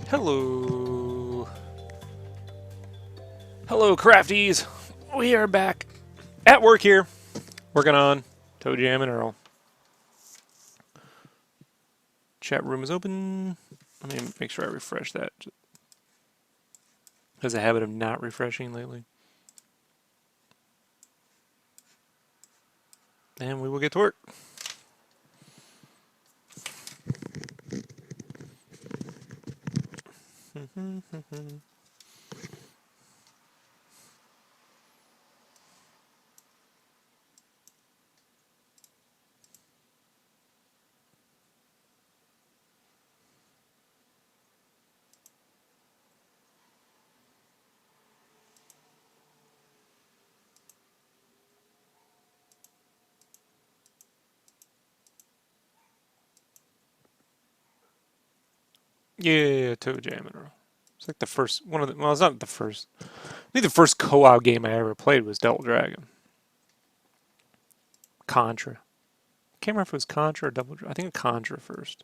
Hello. Hello, crafties. We are back at work here, working on ToeJam and Earl. Chat room is open. Let me make sure I refresh that. Has a habit of not refreshing lately. And we will get to work. Yeah, ToeJam and Earl. It's like the first one of the. Well, it's not the first. I think the first co-op game I ever played was Double Dragon. Contra. I can't remember if it was Contra or Double Dragon. I think Contra first.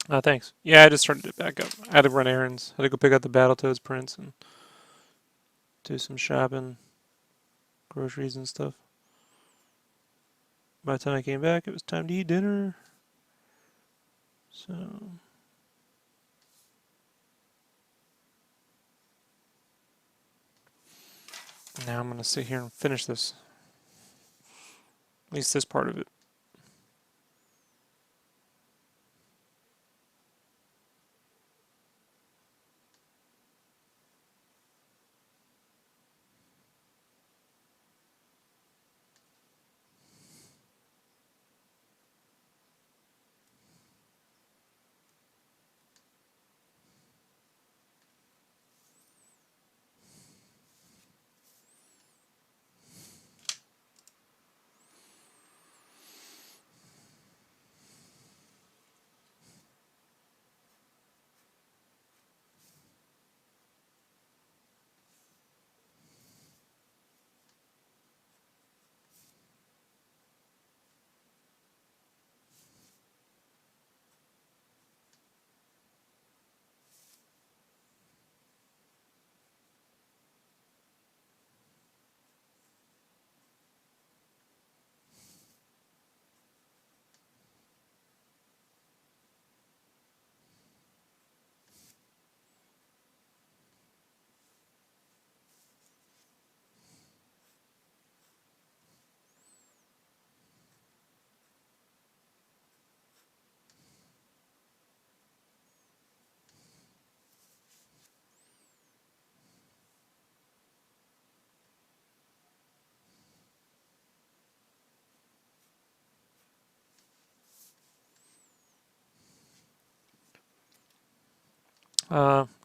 Thanks. Yeah, I just started it back up. I had to run errands. I had to go pick up the Battletoads prints and do some shopping, groceries and stuff. By the time I came back, it was time to eat dinner. So now I'm going to sit here and finish this. At least this part of it.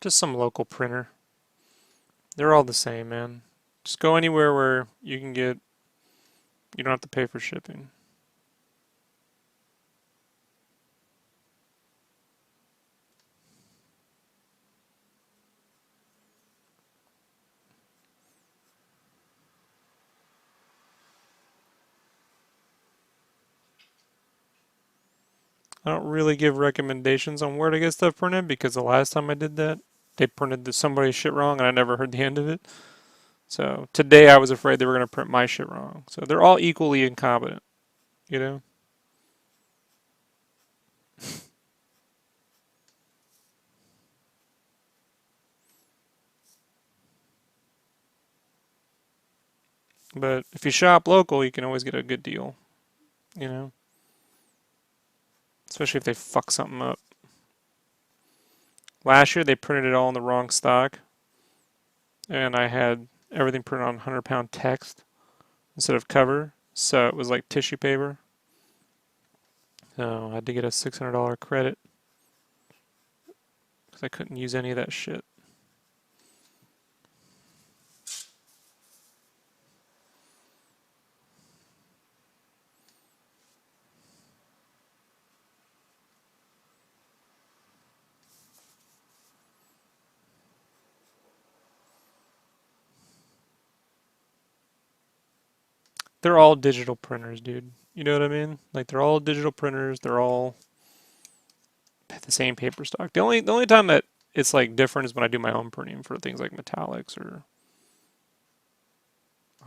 Just some local printer. They're all the same, man. Just go anywhere where you can get, you don't have to pay for shipping. I don't really give recommendations on where to get stuff printed because the last time I did that, they printed somebody's shit wrong and I never heard the end of it. So today I was afraid they were going to print my shit wrong. So they're all equally incompetent, you know? But if you shop local, you can always get a good deal, you know? Especially if they fuck something up. Last year they printed it all in the wrong stock, and I had everything printed on 100-pound text instead of cover, so it was like tissue paper. So I had to get a $600 credit because I couldn't use any of that shit. They're all digital printers, dude. You know what I mean? Like they're all digital printers. They're all the same paper stock. The only time that it's like different is when I do my own printing for things like metallics or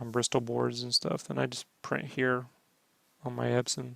on Bristol boards and stuff. Then I just print here on my Epson.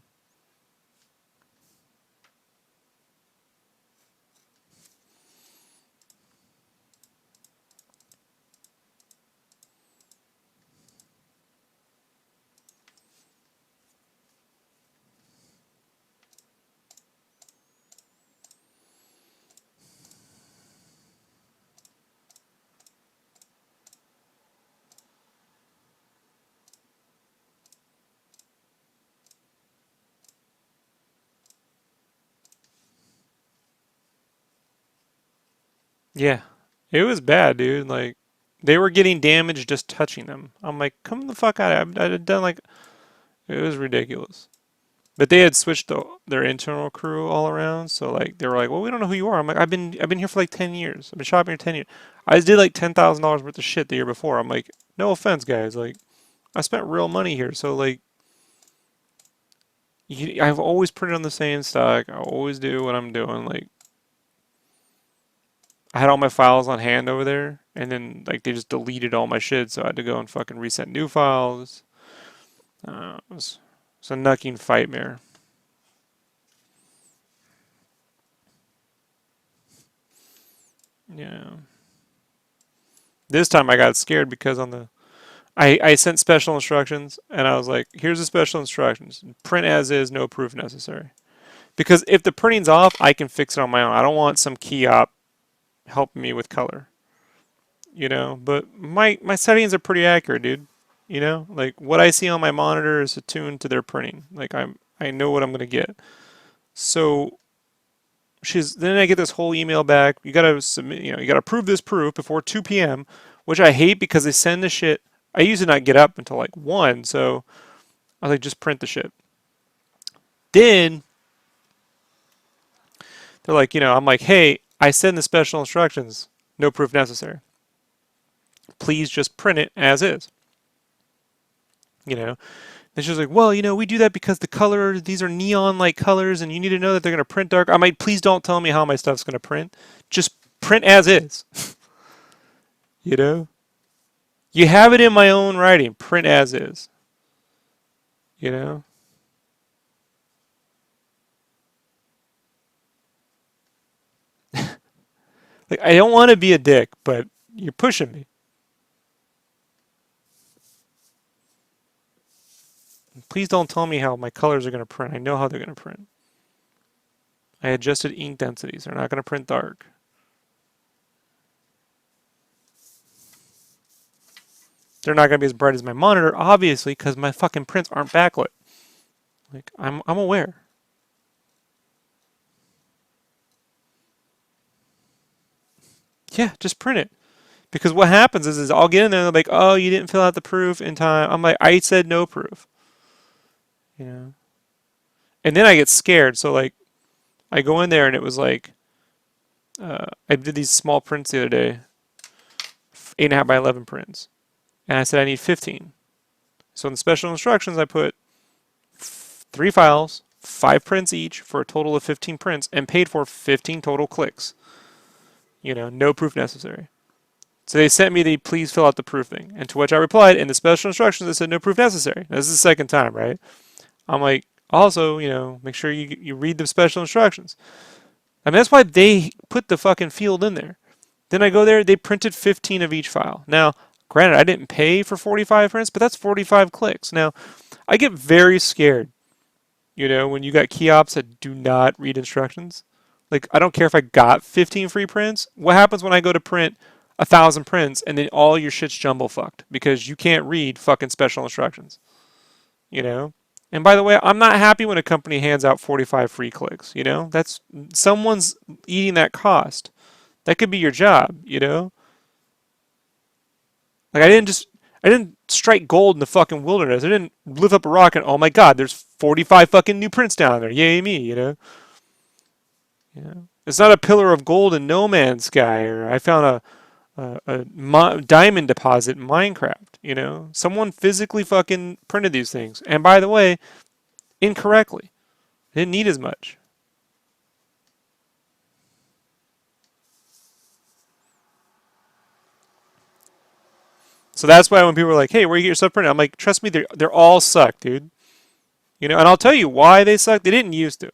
Yeah, it was bad, dude. Like they were getting damaged just touching them. I'm like, come the fuck out! I had done like it was ridiculous. But they had switched their internal crew all around, so like they were like, "Well, we don't know who you are." I'm like, "I've been here for like 10 years. I've been shopping here 10 years. I just did like $10,000 worth of shit the year before." I'm like, "No offense, guys. Like, I spent real money here, so like, I've always printed on the same stock. I always do what I'm doing. Like, I had all my files on hand over there, and then like they just deleted all my shit, so I had to go and fucking reset new files. It's a nucking nightmare. Yeah. This time I got scared because I sent special instructions and I was like, here's the special instructions. Print as is, no proof necessary. Because if the printing's off, I can fix it on my own. I don't want some key op helping me with color. But my settings are pretty accurate, dude. Like what I see on my monitor is attuned to their printing. Like I know what I'm gonna get. So then I get this whole email back. You gotta submit, you gotta prove this proof before 2 p.m., which I hate because they send the shit. I usually not get up until like 1, so I was like, just print the shit. Then they're like, I'm like, hey, I send the special instructions, no proof necessary. Please just print it as is. You know, and she was like, well, we do that because the color, these are neon like colors, and you need to know that they're going to print dark. I'm like, please don't tell me how my stuff's going to print. Just print as is. you know? You have it in my own writing. Print as is. You know? Like, I don't want to be a dick, but you're pushing me. Please don't tell me how my colors are going to print. I know how they're going to print. I adjusted ink densities. They're not going to print dark. They're not going to be as bright as my monitor, obviously, because my fucking prints aren't backlit. Like, I'm aware. Yeah, just print it. Because what happens is I'll get in there and they're like, oh, you didn't fill out the proof in time. I'm like, I said no proof. You know? And then I get scared. So, like, I go in there and it was like, I did these small prints the other day, 8.5 by 11 prints. And I said, I need 15. So in the special instructions, I put 3 files, 5 prints each for a total of 15 prints, and paid for 15 total clicks. No proof necessary. So they sent me the please fill out the proof thing. And to which I replied, in the special instructions, it said no proof necessary. Now, this is the second time, right? I'm like, also, make sure you read the special instructions. I mean, that's why they put the fucking field in there. Then I go there, they printed 15 of each file. Now, granted, I didn't pay for 45 prints, but that's 45 clicks. Now, I get very scared, when you got key ops that do not read instructions. Like, I don't care if I got 15 free prints. What happens when I go to print 1,000 prints and then all your shit's jumble fucked because you can't read fucking special instructions? You know? And by the way, I'm not happy when a company hands out 45 free clicks, That's someone's eating that cost. That could be your job. Like I didn't strike gold in the fucking wilderness. I didn't lift up a rock and oh my god, there's 45 fucking new prints down there. Yay me. It's not a pillar of gold in No Man's Sky or I found a diamond deposit in Minecraft. Someone physically fucking printed these things. And by the way, incorrectly. They didn't need as much. So that's why when people are like, "Hey, where you get your stuff printed?" I'm like, "Trust me, they're all suck, dude." And I'll tell you why they suck. They didn't used to,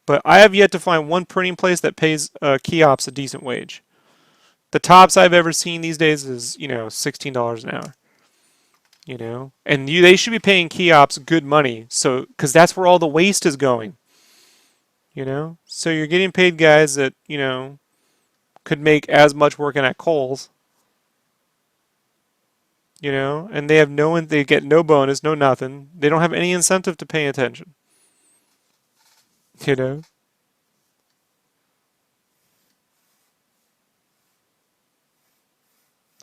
but I have yet to find one printing place that pays key ops a decent wage. The tops I've ever seen these days is $16 an hour. And they should be paying key ops good money, so because that's where all the waste is going. So you're getting paid guys that could make as much working at Kohl's. And they get no bonus, no nothing. They don't have any incentive to pay attention. You know?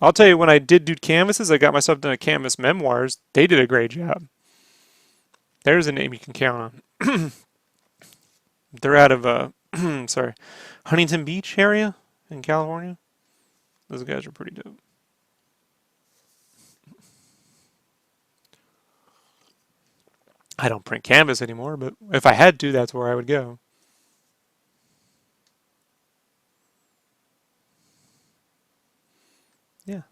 I'll tell you, when I did do canvases, I got myself done at Canvas Memoirs. They did a great job. There's a name you can count on. They're out of, sorry, Huntington Beach area in California. Those guys are pretty dope. I don't print canvas anymore, but if I had to, that's where I would go. Yeah.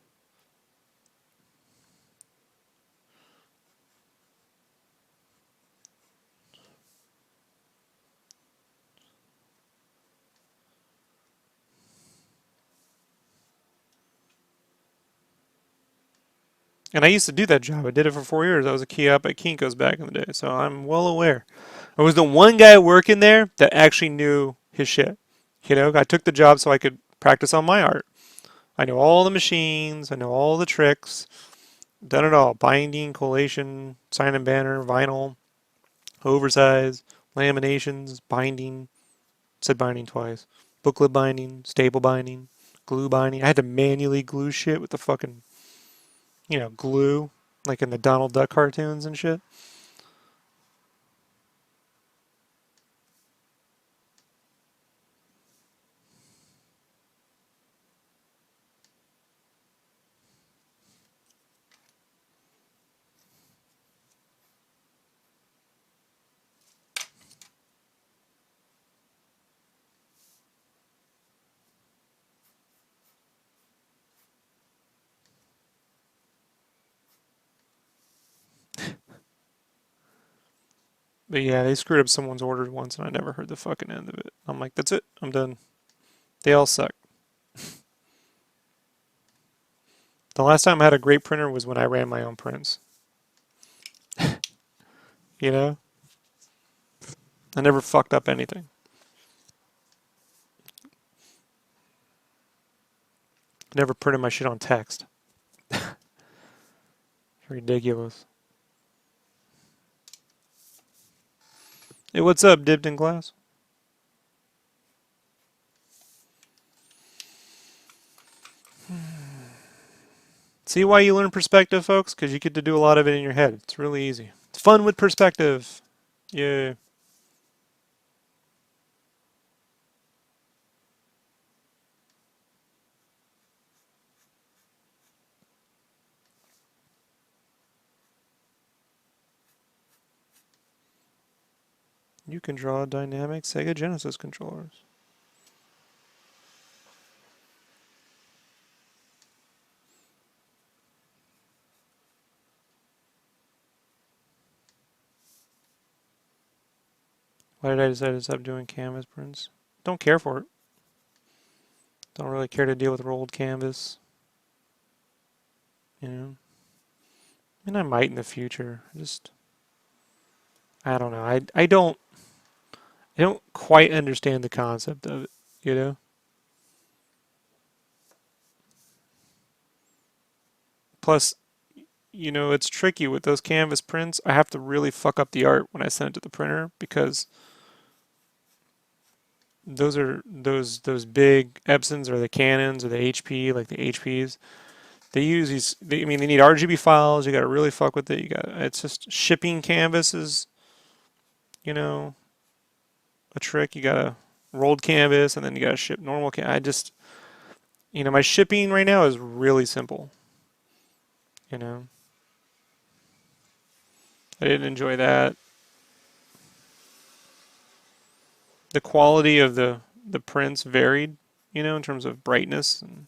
And I used to do that job. I did it for 4 years. I was a key up at Kinko's back in the day, so I'm well aware. I was the one guy working there that actually knew his shit. You know, I took the job so I could practice on my art. I know all the machines. I know all the tricks. Done it all. Binding, collation, sign and banner, vinyl, oversize, laminations, binding. Said binding twice. Booklet binding, staple binding, glue binding. I had to manually glue shit with the fucking, glue, like in the Donald Duck cartoons and shit. But yeah, they screwed up someone's order once and I never heard the fucking end of it. I'm like, that's it. I'm done. They all suck. The last time I had a great printer was when I ran my own prints. You know? I never fucked up anything. Never printed my shit on text. Ridiculous. Hey, what's up, dipped in glass? See why you learn perspective, folks? Because you get to do a lot of it in your head. It's really easy. It's fun with perspective. Yeah. You can draw dynamic Sega Genesis controllers. Why did I decide to stop doing canvas prints? Don't care for it. Don't really care to deal with rolled canvas. You know? I mean, I might in the future. I don't know. I don't quite understand the concept of it, you know? Plus, it's tricky with those canvas prints. I have to really fuck up the art when I send it to the printer because those big Epsons or the Canons or the HP, like the HPs. They use these. They need RGB files. You got to really fuck with it. It's just shipping canvas is, you know, a trick. You got to rolled canvas and then you got to ship normal I just, my shipping right now is really simple. You know, I didn't enjoy that. The quality of the prints varied, in terms of brightness, and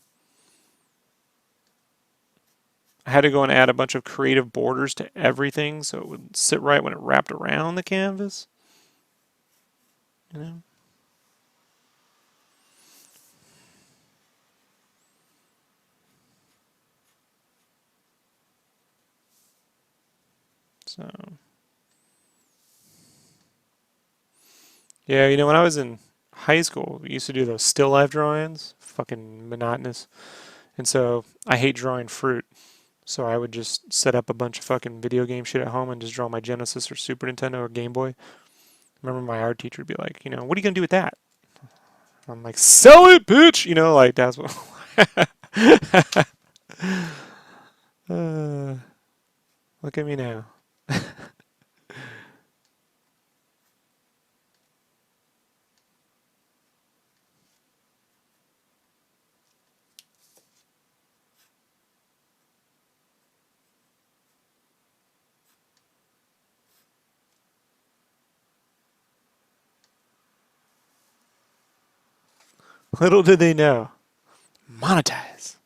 I had to go and add a bunch of creative borders to everything so it would sit right when it wrapped around the canvas. You know, so yeah, when I was in high school, we used to do those still life drawings, fucking monotonous, and so I hate drawing fruit. So I would just set up a bunch of fucking video game shit at home and just draw my Genesis or Super Nintendo or Game Boy. Remember my art teacher would be like, what are you gonna do with that? I'm like, sell it, bitch. Like that's what. uh, Look at me now. Little did they know. Monetize.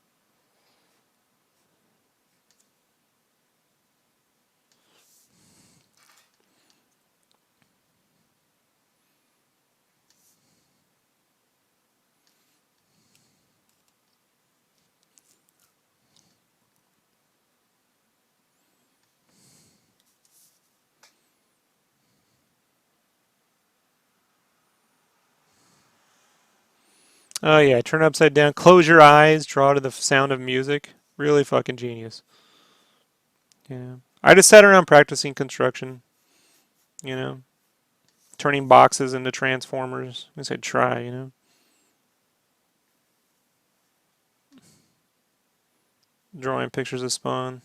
Oh yeah, turn it upside down. Close your eyes. Draw to the sound of music. Really fucking genius. Yeah. I just sat around practicing construction. You know, turning boxes into transformers. I said try. You know, drawing pictures of Spawn.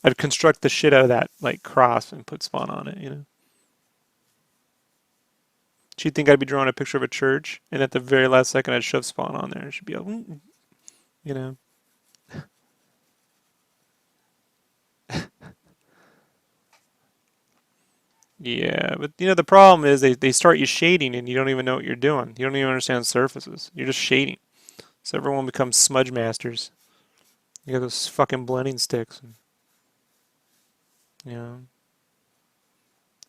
I'd construct the shit out of that like cross and put Spawn on it. You know. She'd think I'd be drawing a picture of a church, and at the very last second, I'd shove Spawn on there, and she'd be like, you know. Yeah, but you know the problem is they start you shading and you don't even know what you're doing. You don't even understand surfaces. You're just shading. So everyone becomes smudge masters. You got those fucking blending sticks, and you know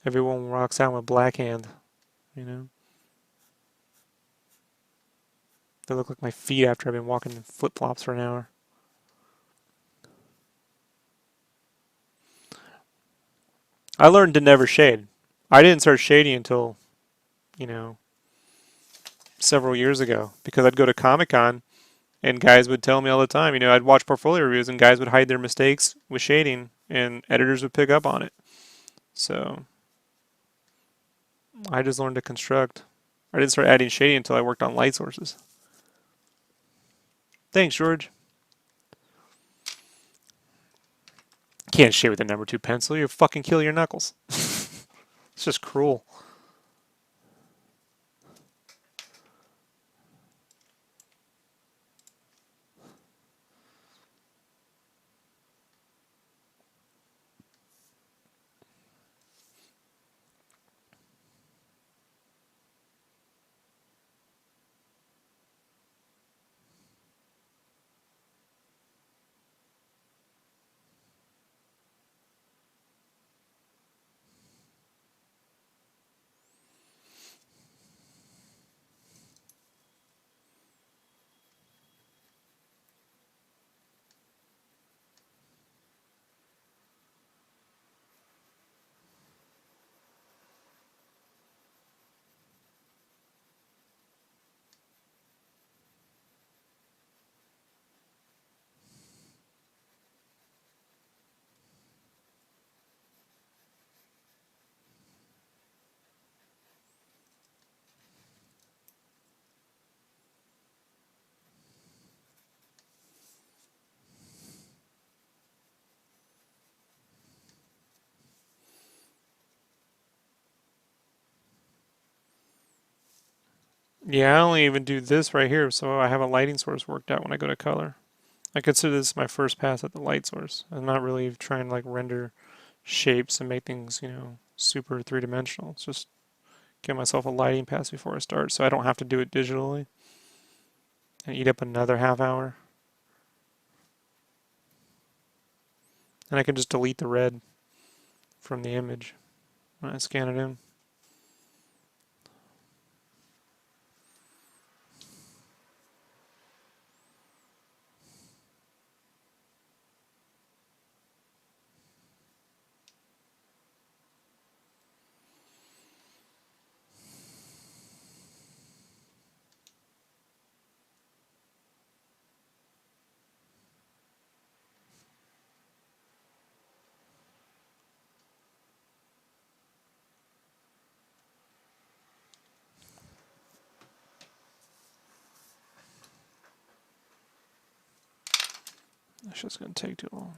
everyone rocks out with black hand. You know they look like my feet after I've been walking in flip flops for an hour. I learned to never shade. I didn't start shading until you know several years ago because I'd go to Comic Con and guys would tell me all the time. You know, I'd watch portfolio reviews and guys would hide their mistakes with shading, and editors would pick up on it. So I just learned to construct. I didn't start adding shading until I worked on light sources. Thanks, George. Can't shade with a number two pencil. You'll fucking kill your knuckles. It's just cruel. Yeah, I only even do this right here, so I have a lighting source worked out when I go to color. I consider this my first pass at the light source. I'm not really trying to like render shapes and make things, super three-dimensional. It's just give myself a lighting pass before I start so I don't have to do it digitally and eat up another half hour. And I can just delete the red from the image when I scan it in. That's just going to take too long.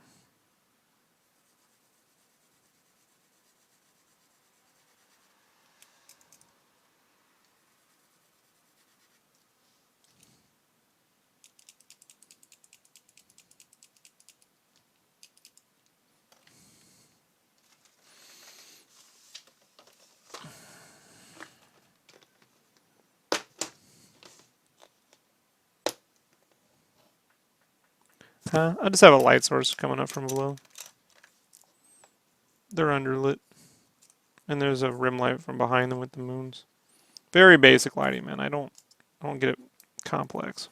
I just have a light source coming up from below. They're underlit. And there's a rim light from behind them with the moons. Very basic lighting, man. I don't get it complex.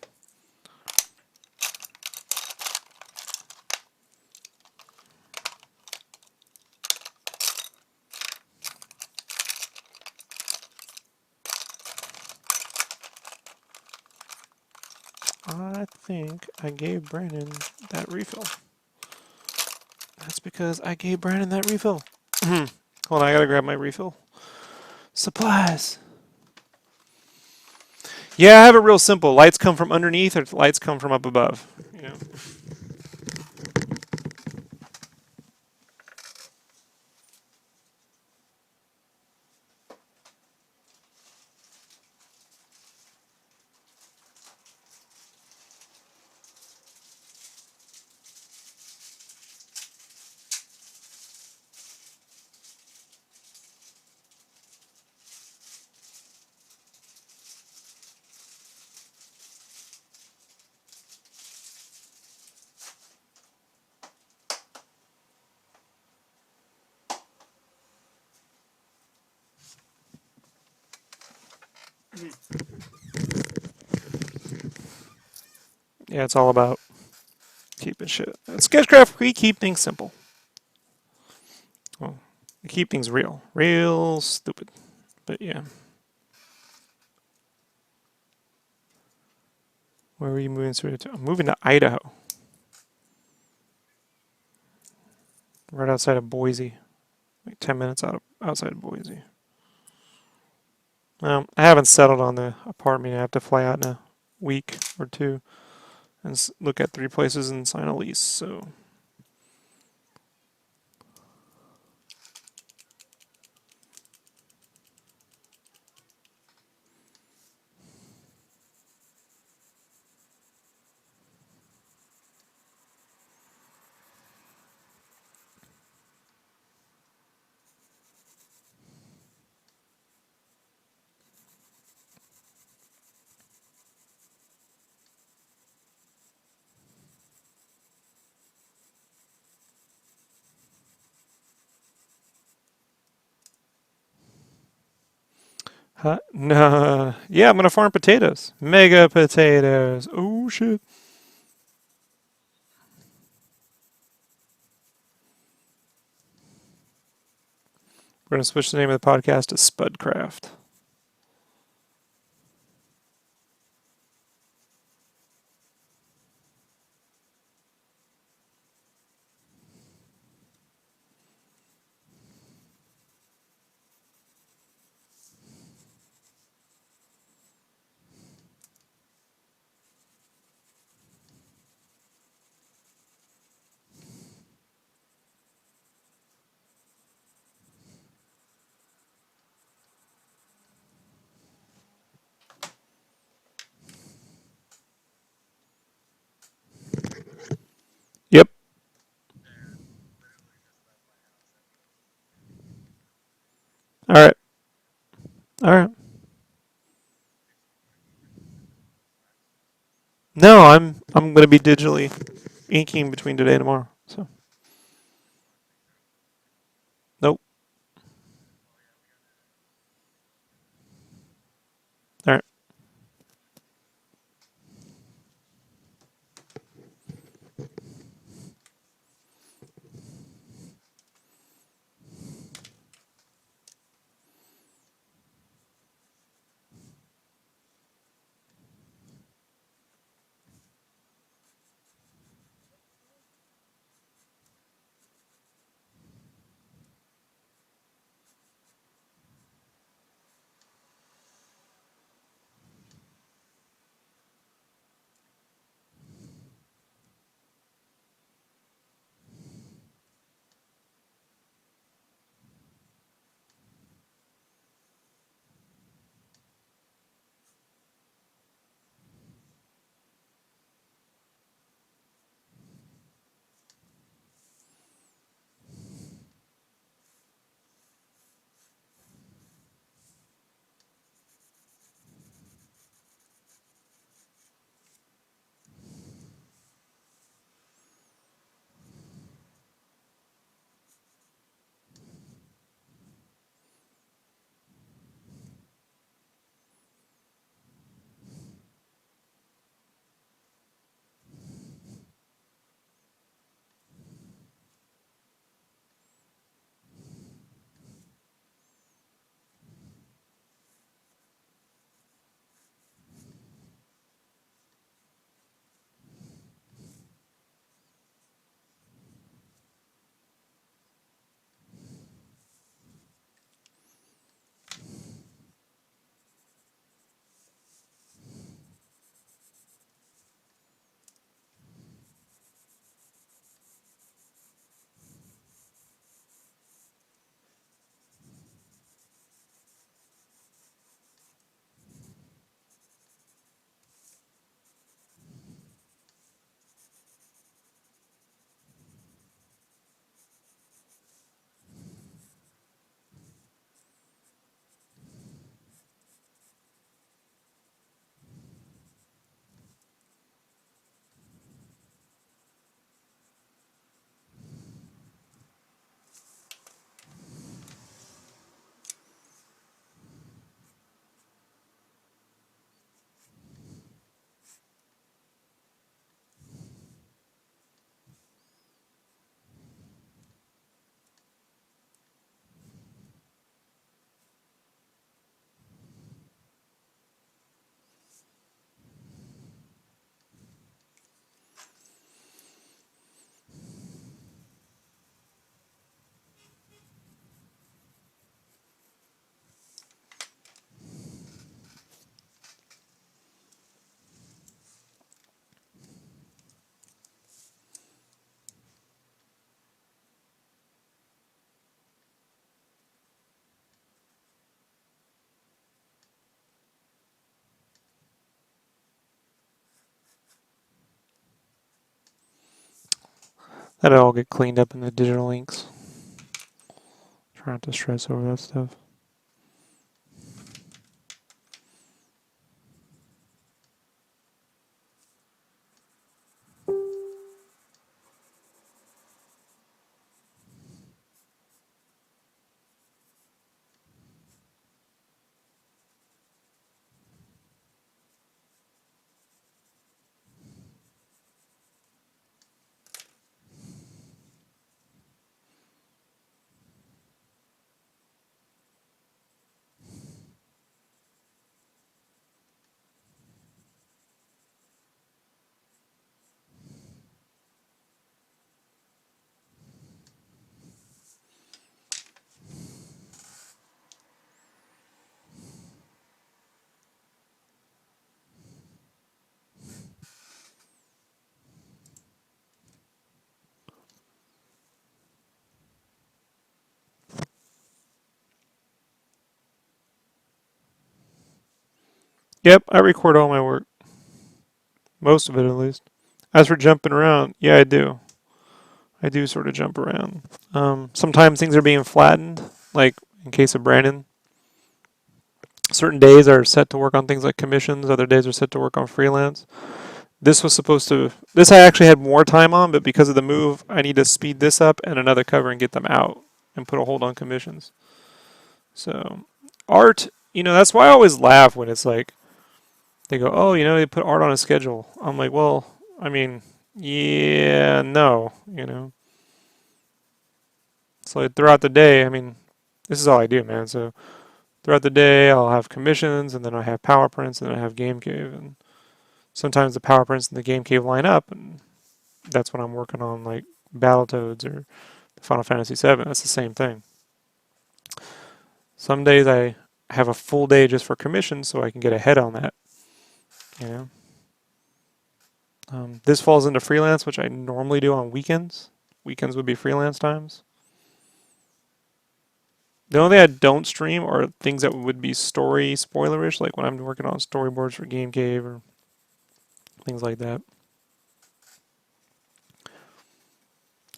I think I gave Brandon that refill. That's because I gave Brandon that refill. Hold on, I gotta grab my refill. Supplies. Yeah, I have it real simple. Lights come from underneath or lights come from up above. You know. Yeah, it's all about keeping shit. At SketchCraft, we keep things simple. Well, we keep things real. Real stupid. But yeah. Where are you moving to? I'm moving to Idaho. Right outside of Boise. Like 10 minutes outside of Boise. I haven't settled on the apartment. I have to fly out in a week or two and look at 3 places and sign a lease. So, no, yeah, I'm gonna farm potatoes. Mega potatoes. Oh shit. We're gonna switch the name of the podcast to Spudcraft. Yep. All right. All right. No, I'm gonna be digitally inking between today and tomorrow. So, nope. All right. Let it all get cleaned up in the digital inks. Try not to stress over that stuff. Yep, I record all my work. Most of it, at least. As for jumping around, yeah, I do. I do sort of jump around. Sometimes things are being flattened, like in case of Brandon. Certain days are set to work on things like commissions, other days are set to work on freelance. This I actually had more time on, but because of the move, I need to speed this up and another cover and get them out and put a hold on commissions. So, art, that's why I always laugh when it's like, they go, oh, they put art on a schedule. I'm like, well, I mean, yeah, no. So throughout the day, I mean, this is all I do, man. So throughout the day, I'll have commissions, and then I have power prints, and then I have game cave, and sometimes the power prints and the game cave line up, and that's when I'm working on like Battletoads or Final Fantasy VII. That's the same thing. Some days I have a full day just for commissions, so I can get ahead on that. You know. This falls into freelance, which I normally do on weekends. Weekends would be freelance times. The only thing I don't stream are things that would be story spoilerish, like when I'm working on storyboards for Game Cave or things like that.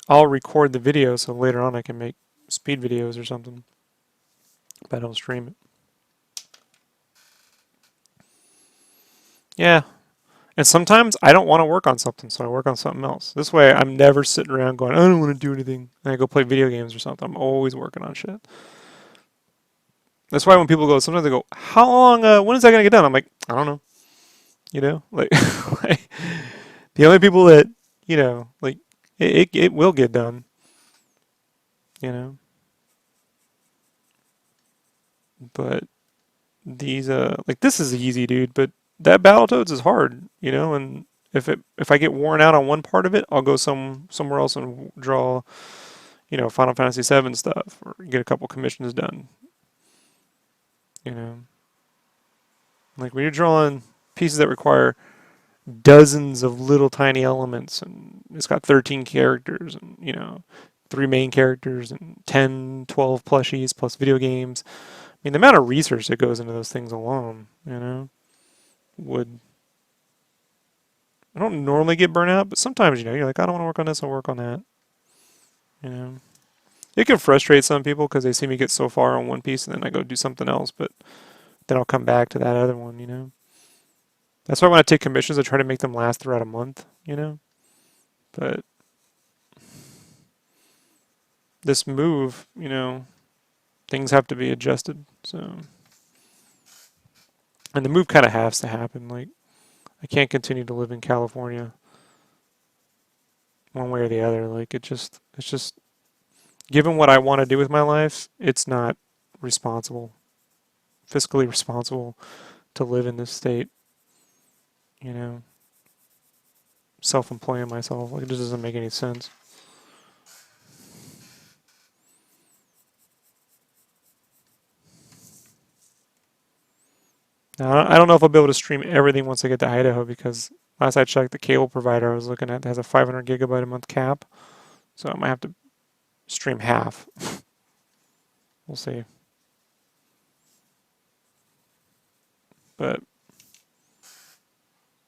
I'll record the video so later on I can make speed videos or something, but I don't stream it. Yeah. And sometimes I don't want to work on something, so I work on something else. This way I'm never sitting around going, I don't want to do anything. And I go play video games or something. I'm always working on shit. That's why when people go, sometimes they go, how long, when is that going to get done? I'm like, I don't know. Like, like the only people that, like, it will get done, you know. But these, like, this is easy, dude, but that Battletoads is hard, and if I get worn out on one part of it, I'll go somewhere else and draw, Final Fantasy VII stuff or get a couple commissions done, you know. Like when you're drawing pieces that require dozens of little tiny elements and it's got 13 characters and, three main characters and 10, 12 plushies plus video games. I mean, the amount of research that goes into those things alone, would I don't normally get burnt out, but sometimes, you're like, I don't want to work on this, I'll work on that. You know. It can frustrate some people because they see me get so far on one piece and then I go do something else, but then I'll come back to that other one. That's why when I take commissions, I try to make them last throughout a month. But this move, things have to be adjusted. So, and the move kind of has to happen. Like, I can't continue to live in California one way or the other. Like, it's just, given what I want to do with my life, it's not responsible, fiscally responsible to live in this state, you know, self-employing myself. Like, it just doesn't make any sense. Now, I don't know if I'll be able to stream everything once I get to Idaho because last I checked, the cable provider I was looking at has a 500 gigabyte a month cap. So I might have to stream half. We'll see. But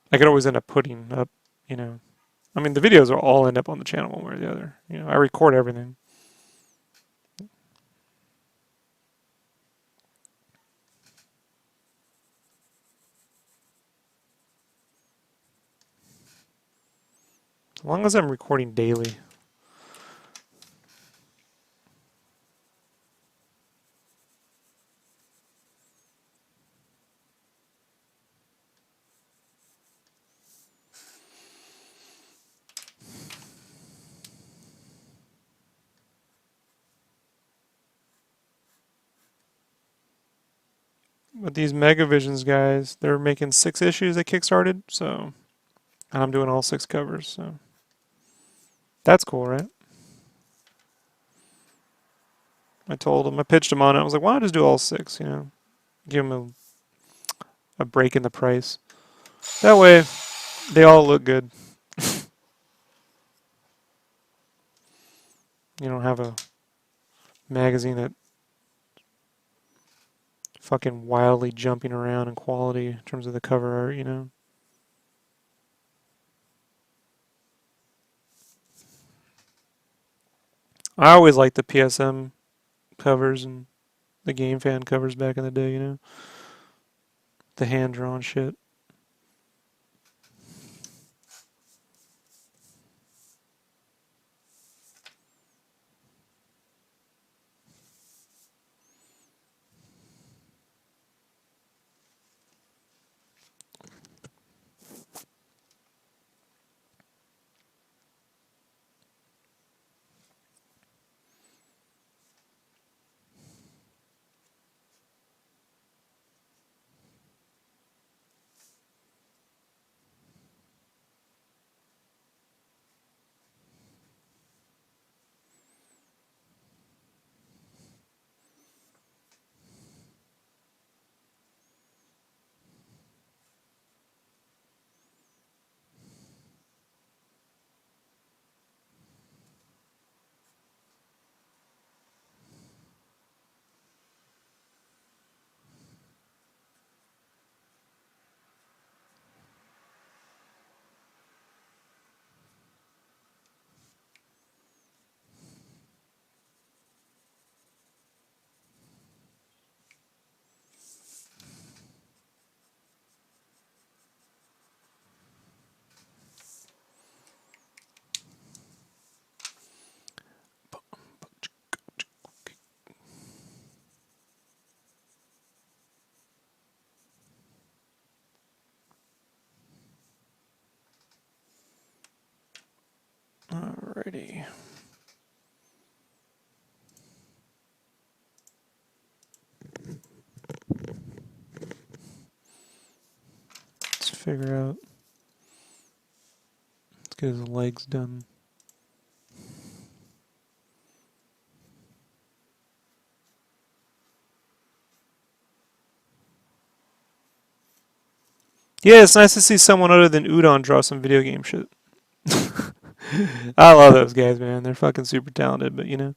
I could always end up putting up, I mean, the videos will all end up on the channel one way or the other. You know, I record everything. As long as I'm recording daily. But these Megavisions guys, they're making 6 issues they kickstarted, so and I'm doing all 6 covers, so that's cool, right? I told them, I pitched them on it. I was like, why not just do all 6? You know, give them a break in the price. That way, they all look good. You don't have a magazine that fucking wildly jumping around in quality in terms of the cover art, you know. I always liked the PSM covers and the Game Fan covers back in the day, you know. The hand drawn shit. Alrighty. Let's figure out. Let's get his legs done. Yeah, it's nice to see someone other than Udon draw some video game shit. I love those guys, man. They're fucking super talented, but you know,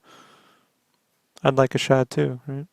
I'd like a shot too, right?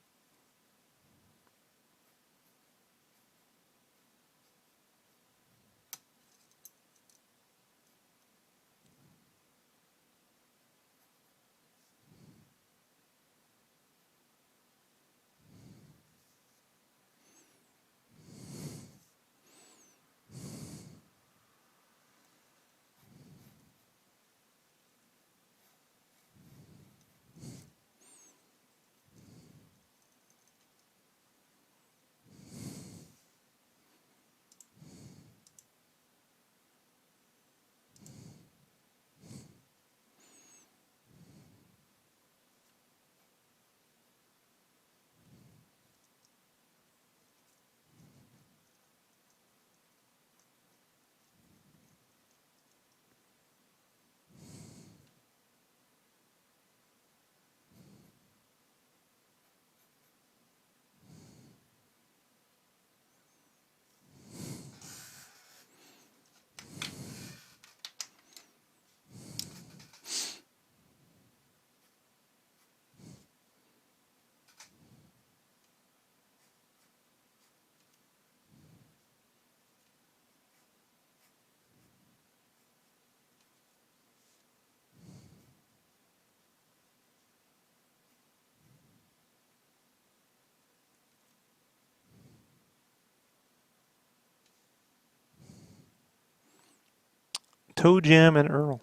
ToeJam and Earl.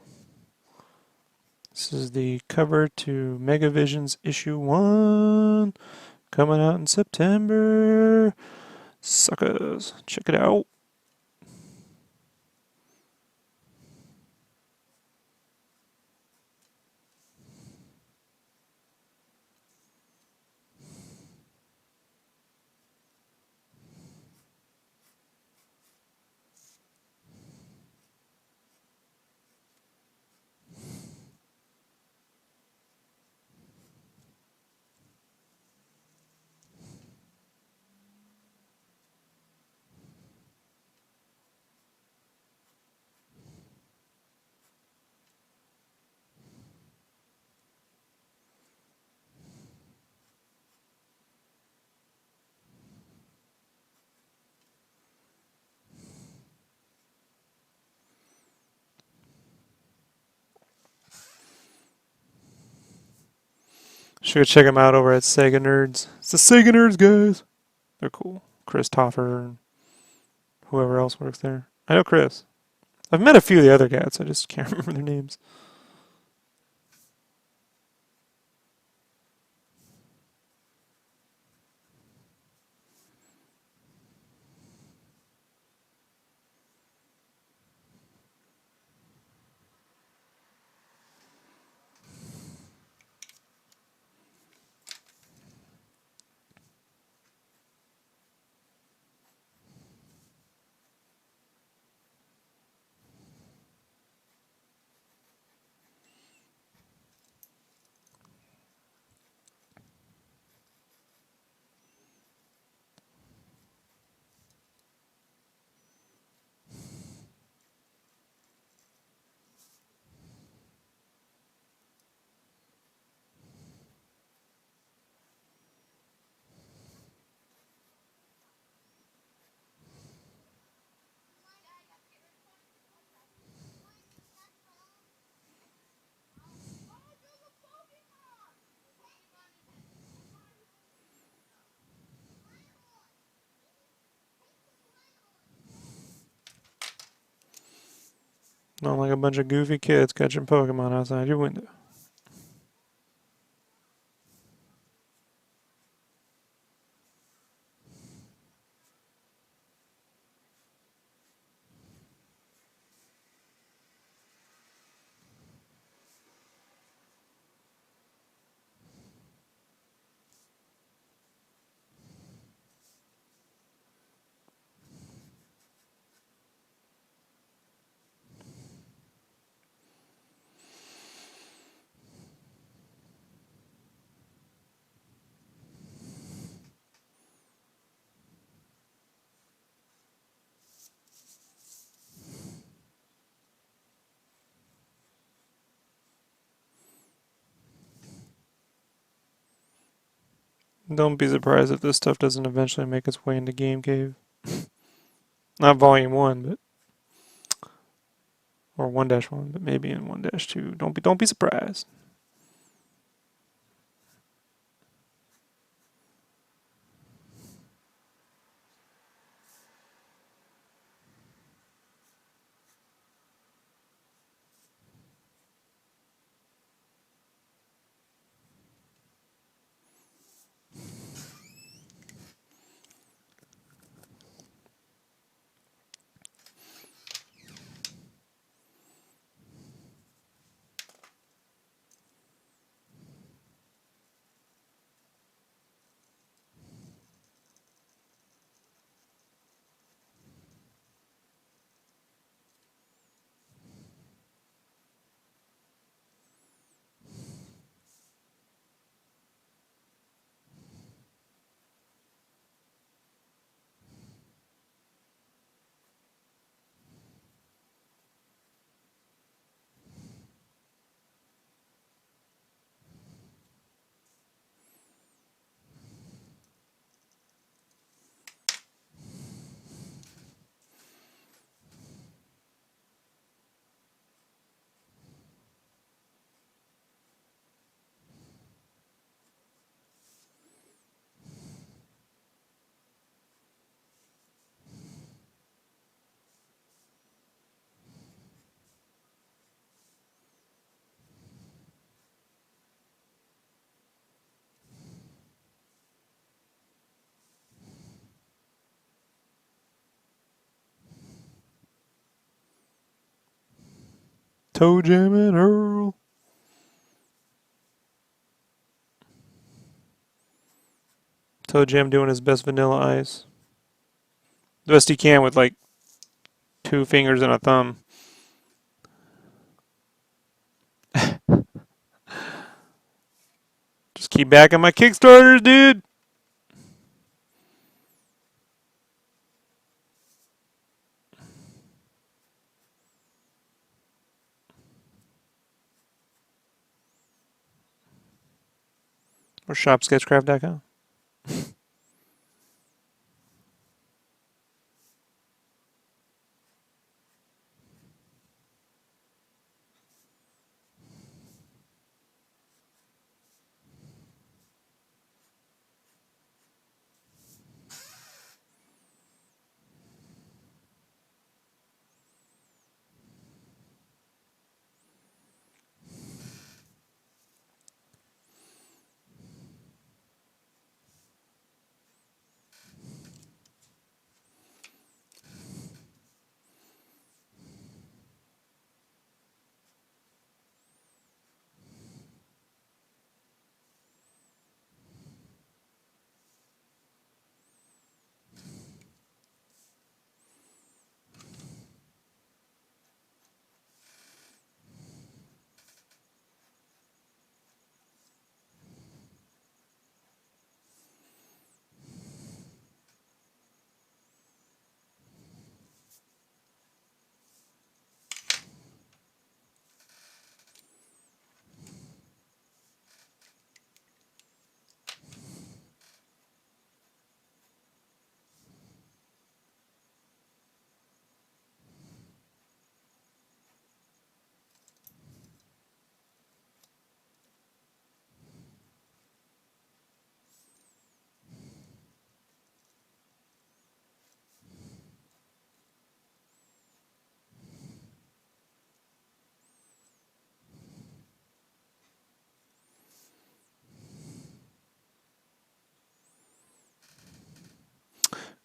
This is the cover to Megavision's issue 1, coming out in September. Suckers, check it out. Should go check them out over at Sega Nerds. It's the Sega Nerds, guys. They're cool. Chris Toffer and whoever else works there. I know Chris. I've met a few of the other cats. I just can't remember their names. Not like a bunch of goofy kids catching Pokemon outside your window. Don't be surprised if this stuff doesn't eventually make its way into Game Cave. Not Volume 1, but or 1-1, but maybe in 1-2. Don't be surprised. ToeJam and Earl. ToeJam doing his best vanilla ice. The best he can with like 2 fingers and a thumb. Just keep backing my Kickstarters, dude. Or shopsketchcraft.com.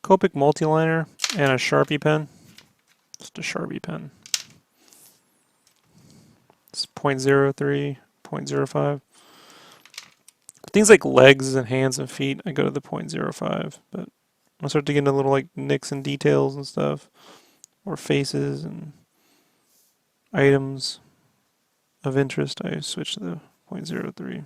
Copic multiliner and a Sharpie pen. Just a Sharpie pen. It's 0.03, 0.05. Things like legs and hands and feet, I go to the 0.05. But when I start to get into little like nicks and details and stuff, or faces and items of interest, I switch to the 0.03.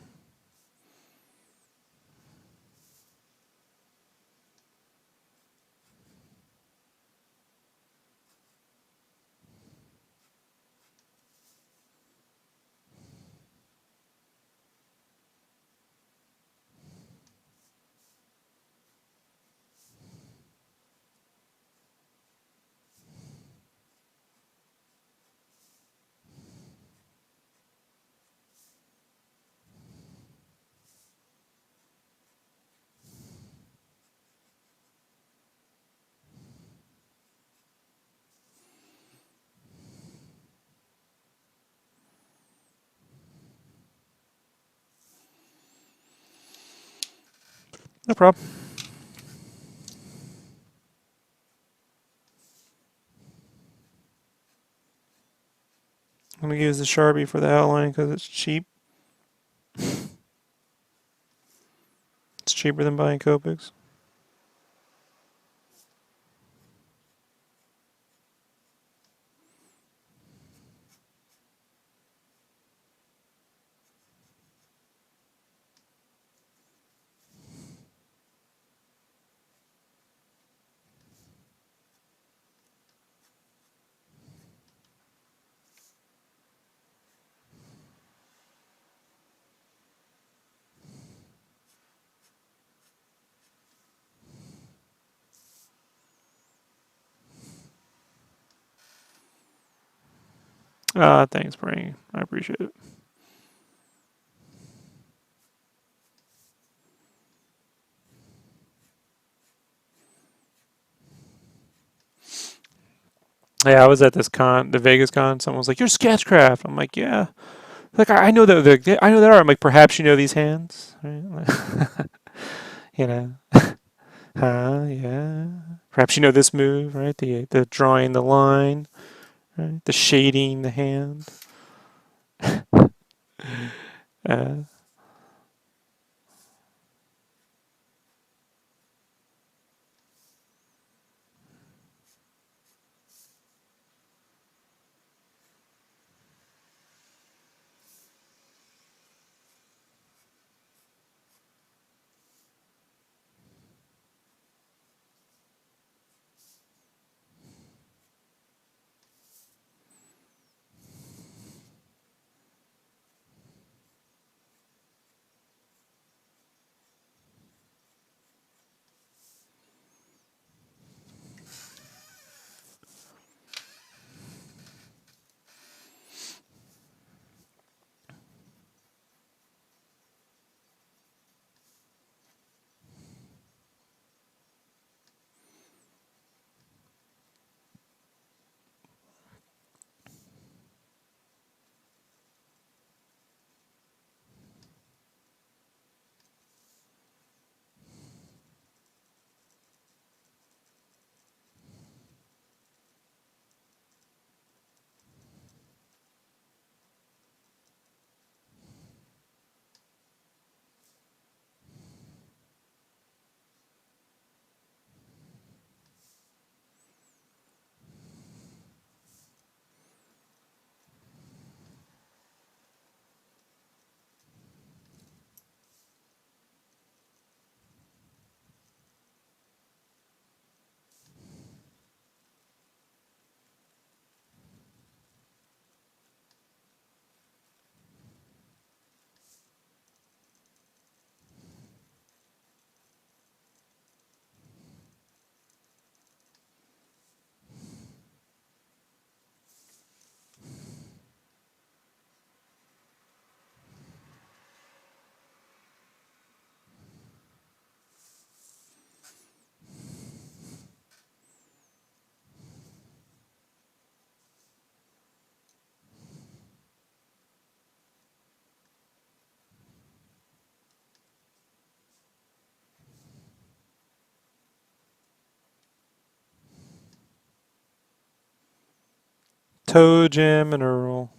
No problem. I'm going to use the Sharpie for the outline because it's cheap. It's cheaper than buying Copics. Thanks, Brain. I appreciate it. Yeah, I was at this con, the Vegas con. Someone was like, "You're SketchCraft." I'm like, "Yeah." Like I know that I know that art. I'm like, "Perhaps you know these hands, right?" Like, you know, yeah. Perhaps you know this move, right? The drawing the line, right? The shading the hand. Yeah. ToeJam and Earl.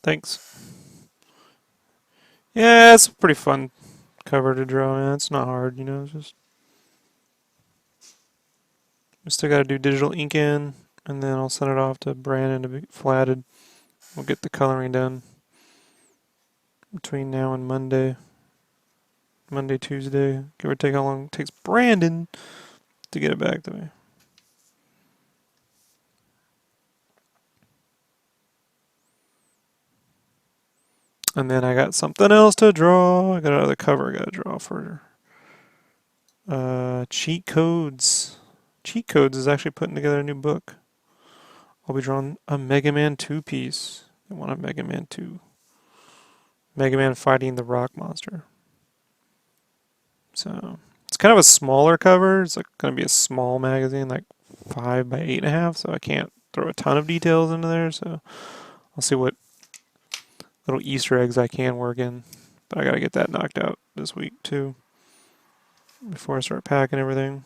Thanks. Yeah, it's a pretty fun cover to draw. Man, it's not hard, you know. It's just we still got to do digital ink in, and then I'll send it off to Brandon to be flatted. We'll get the coloring done between now and Monday, Tuesday. Give or take how long it takes Brandon to get it back to me. And then I got something else to draw. I got another cover I got to draw for cheat codes. Cheat Codes is actually putting together a new book. I'll be drawing a Mega Man 2 piece. I want a Mega Man 2. Mega Man fighting the rock monster. So it's kind of a smaller cover. It's like going to be a small magazine, like 5 by 8.5. So I can't throw a ton of details into there. So I'll see what little Easter eggs I can work in. But I got to get that knocked out this week too before I start packing everything.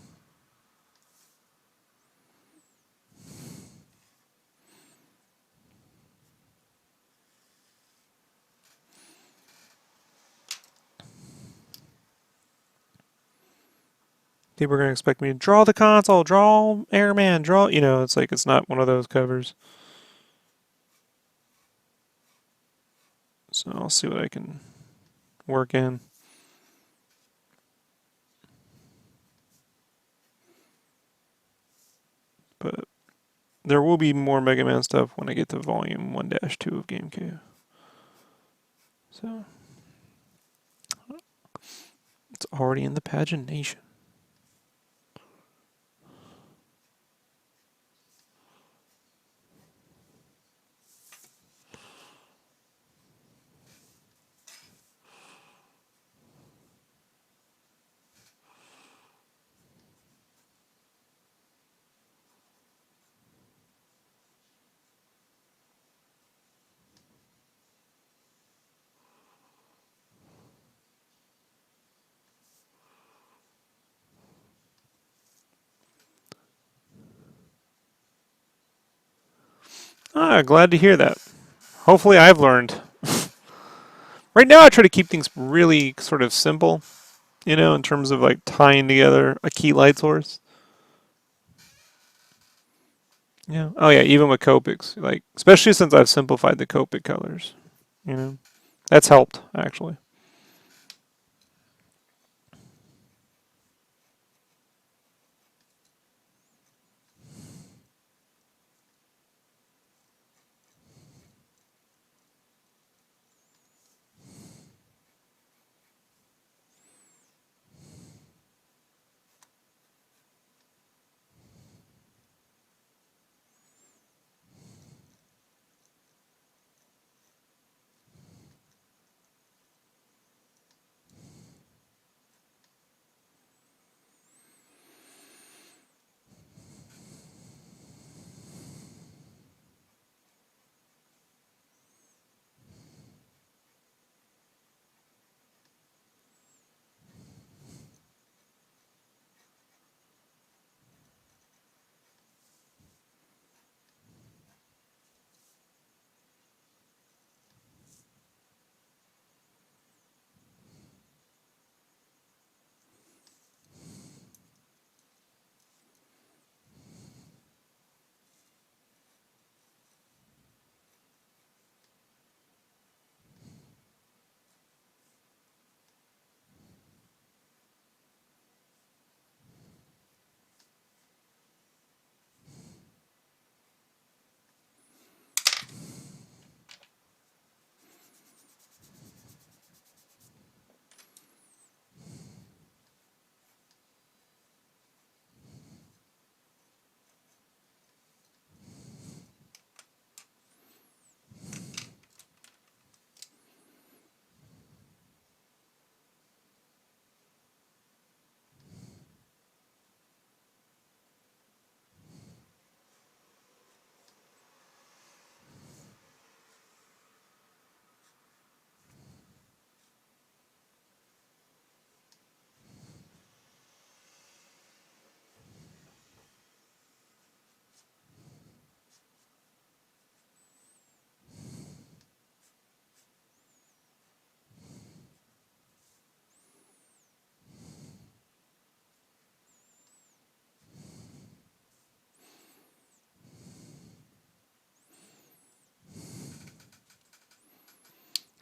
People are going to expect me to draw the console, draw Airman, draw. You know, it's like it's not one of those covers. So I'll see what I can work in. But there will be more Mega Man stuff when I get to Volume 1-2 of Game Cave. So it's already in the pagination. Glad to hear that. Hopefully I've learned. Right now I try to keep things really sort of simple, you know, in terms of like tying together a key light source. Yeah. Oh yeah, even with Copics, like especially since I've simplified the Copic colors, you know. That's helped actually.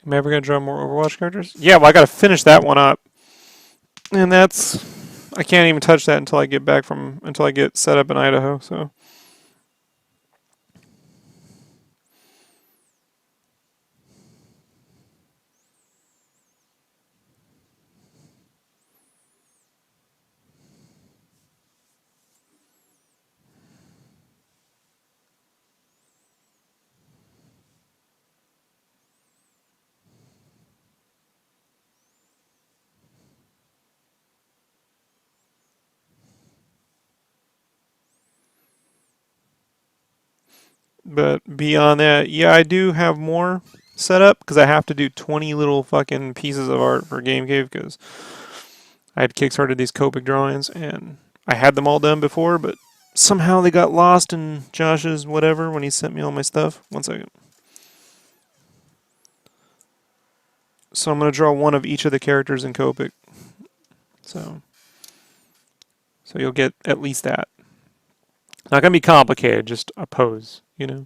Am I ever gonna draw more Overwatch characters? Yeah, well, I gotta finish that one up, and that's I can't even touch that until I get back from until I get set up in Idaho. So. But beyond that, yeah, I do have more set up because I have to do 20 little fucking pieces of art for Game Cave because I had kickstarted these Copic drawings and I had them all done before, but somehow they got lost in Josh's whatever when he sent me all my stuff. One second. So I'm gonna draw one of each of the characters in Copic. So, so you'll get at least that. Not gonna be complicated, just a pose, you know.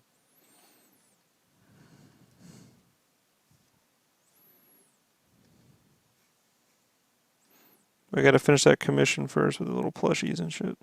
I gotta finish that commission first with the little plushies and shit.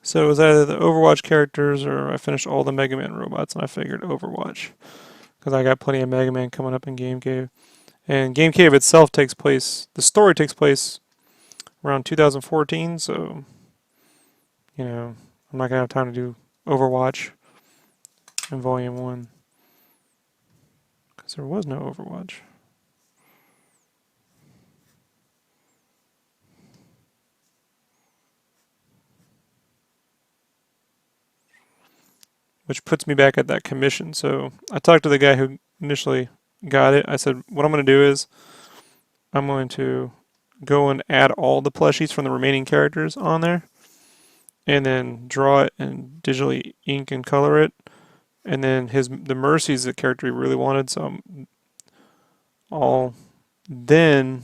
So it was either the Overwatch characters or I finished all the Mega Man robots and I figured Overwatch because I got plenty of Mega Man coming up in Game Cave. And Game Cave itself takes place, the story takes place around 2014, so, you know, I'm not going to have time to do Overwatch in Volume 1 because there was no Overwatch. Which puts me back at that commission. So I talked to the guy who initially got it. I said, what I'm going to do is I'm going to go and add all the plushies from the remaining characters on there and then draw it and digitally ink and color it. And then the Mercy is the character he really wanted, so I'll then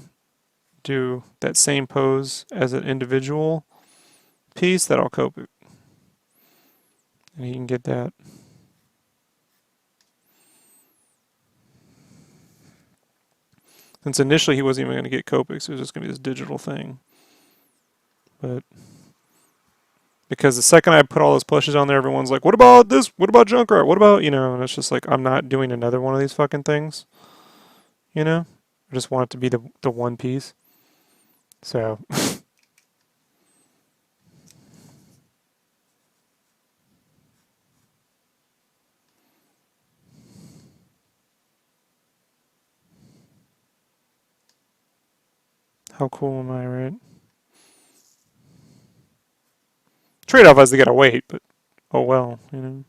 do that same pose as an individual piece that I'll cope it. And he can get that. Since initially he wasn't even going to get Copics, it was just going to be this digital thing. But because the second I put all those plushes on there, everyone's like, what about this? What about Junkrat? What about, you know, and it's just like, I'm not doing another one of these fucking things. You know? I just want it to be the one piece. So. How cool am I, right? Trade-off is they gotta wait, but oh well, you know.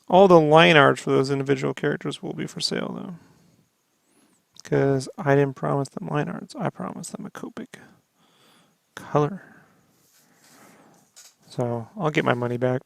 All the line art for those individual characters will be for sale though. Because I didn't promise them line arts. I promised them a Copic color. So I'll get my money back.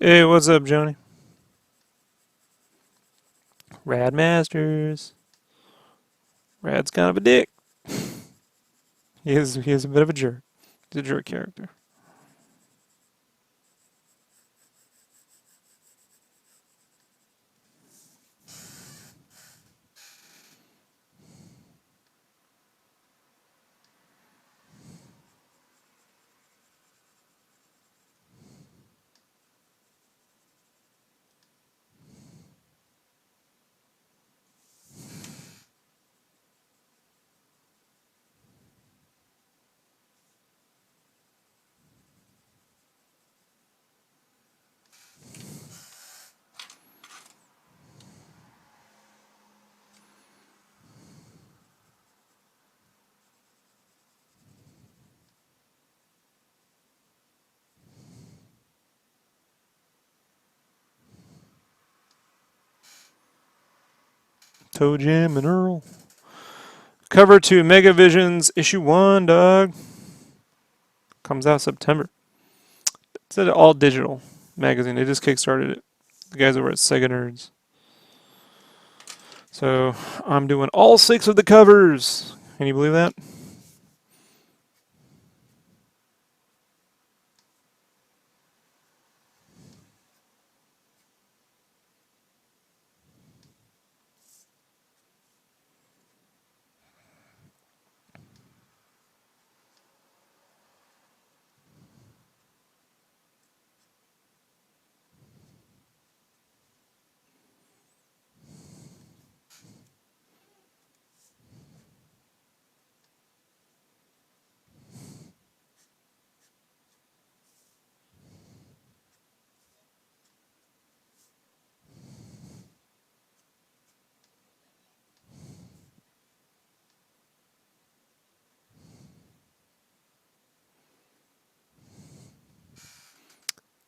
Hey, what's up, Joni? Rad Masters. Rad's kind of a dick. He is a bit of a jerk. He's a jerk character. ToeJam and Earl. Cover to Megavisions issue 1, dog. Comes out September. It's an all digital magazine. They just kickstarted it. The guys over at Sega Nerds. So I'm doing all 6 of the covers. Can you believe that?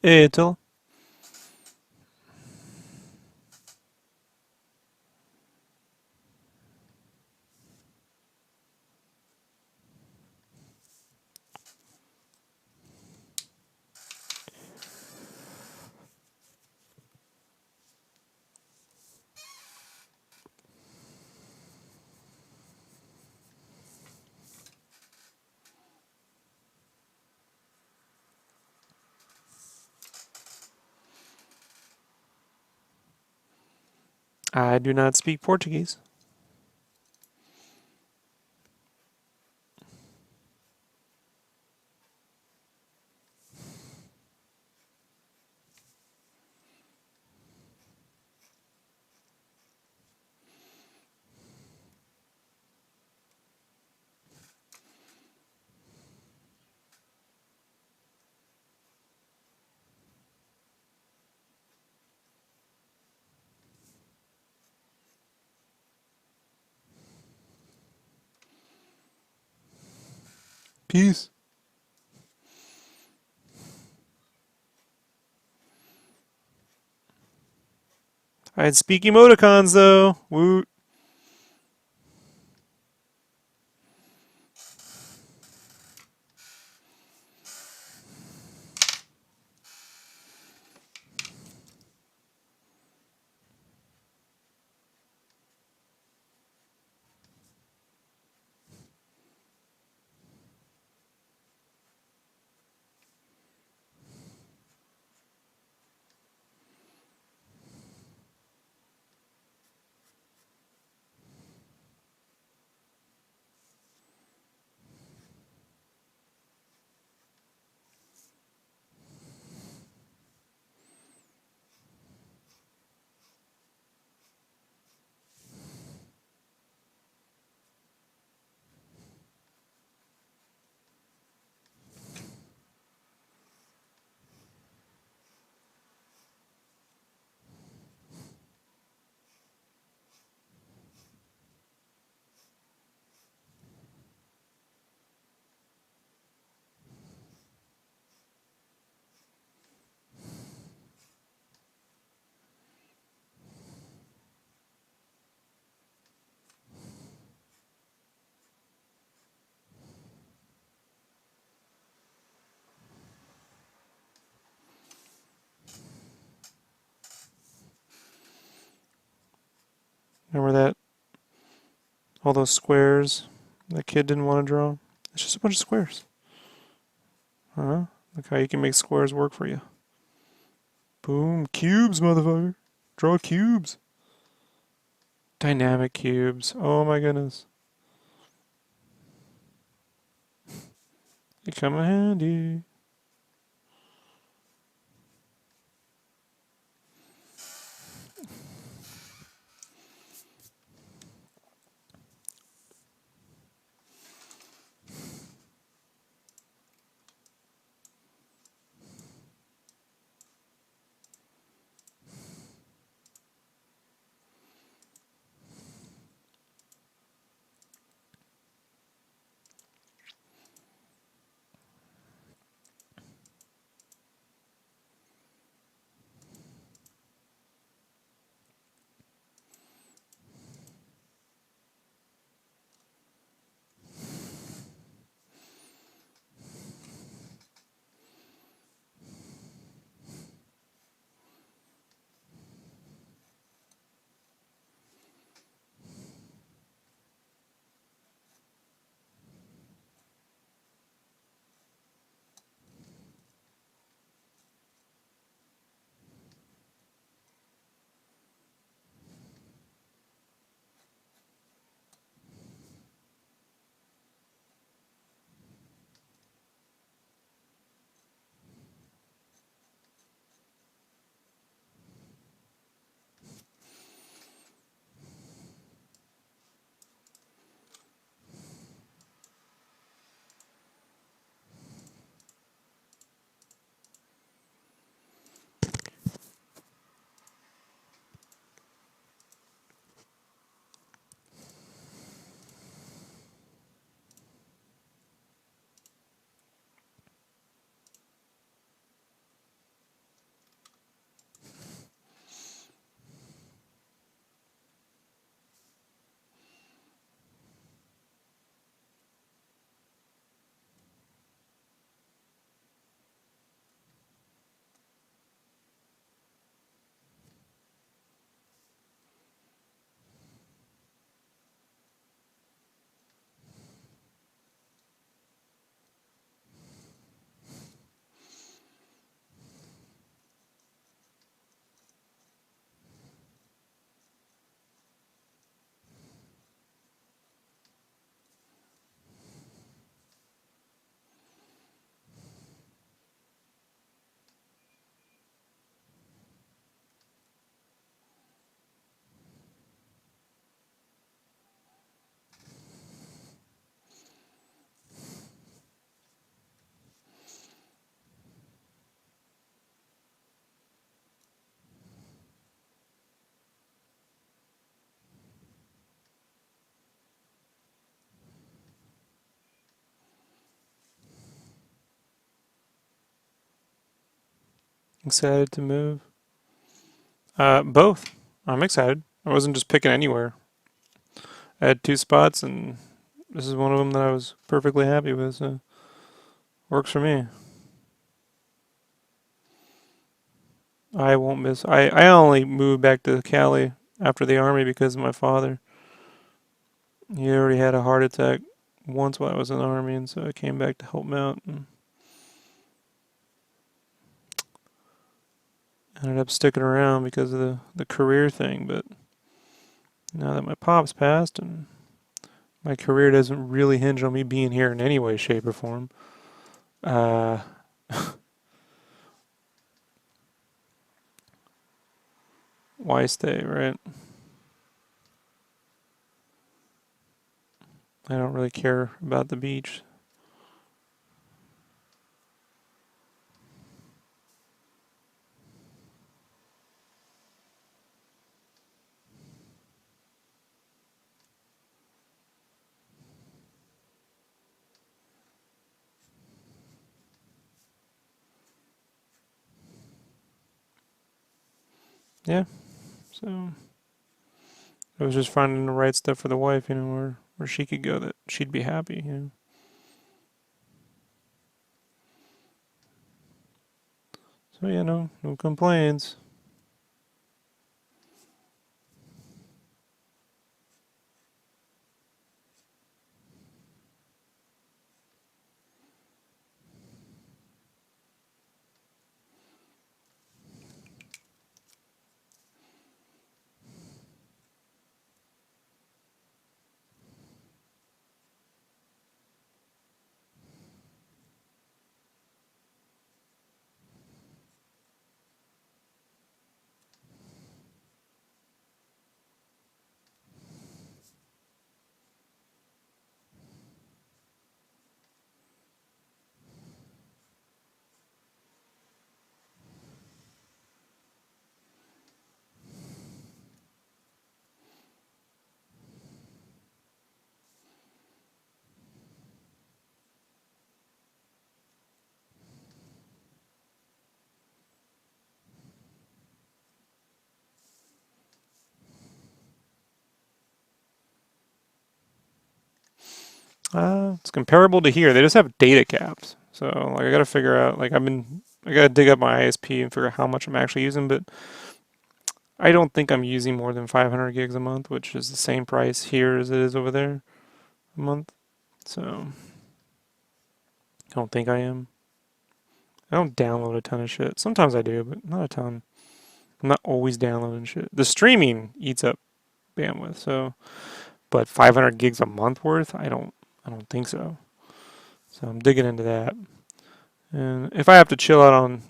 Hey, Attila. I do not speak Portuguese. Peace. I'd speak emoticons though. Woot. Remember that? All those squares the kid didn't want to draw? It's just a bunch of squares. Huh? Look how you can make squares work for you. Boom. Cubes, motherfucker. Draw cubes. Dynamic cubes. Oh my goodness. They come in handy. Excited to move? Both. I'm excited. I wasn't just picking anywhere. I had two spots, and this is one of them that I was perfectly happy with. So works for me. I won't miss. I only moved back to Cali after the army because of my father. He already had a heart attack once while I was in the army, and so I came back to help him out. And ended up sticking around because of the career thing. But now that my pop's passed, and my career doesn't really hinge on me being here in any way, shape, or form. Uh, why stay, right? I don't really care about the beach. Yeah, so it was just finding the right stuff for the wife, where she could go that she'd be happy. So yeah, no complaints. It's comparable to here. They just have data caps. So like I gotta figure out like I gotta dig up my ISP and figure out how much I'm actually using, but I don't think I'm using more than 500 gigs a month, which is the same price here as it is over there a month. So I don't think I am. I don't download a ton of shit. Sometimes I do, but not a ton. I'm not always downloading shit. The streaming eats up bandwidth, so but 500 gigs a month worth, I don't think so. So I'm digging into that. And if I have to chill out on,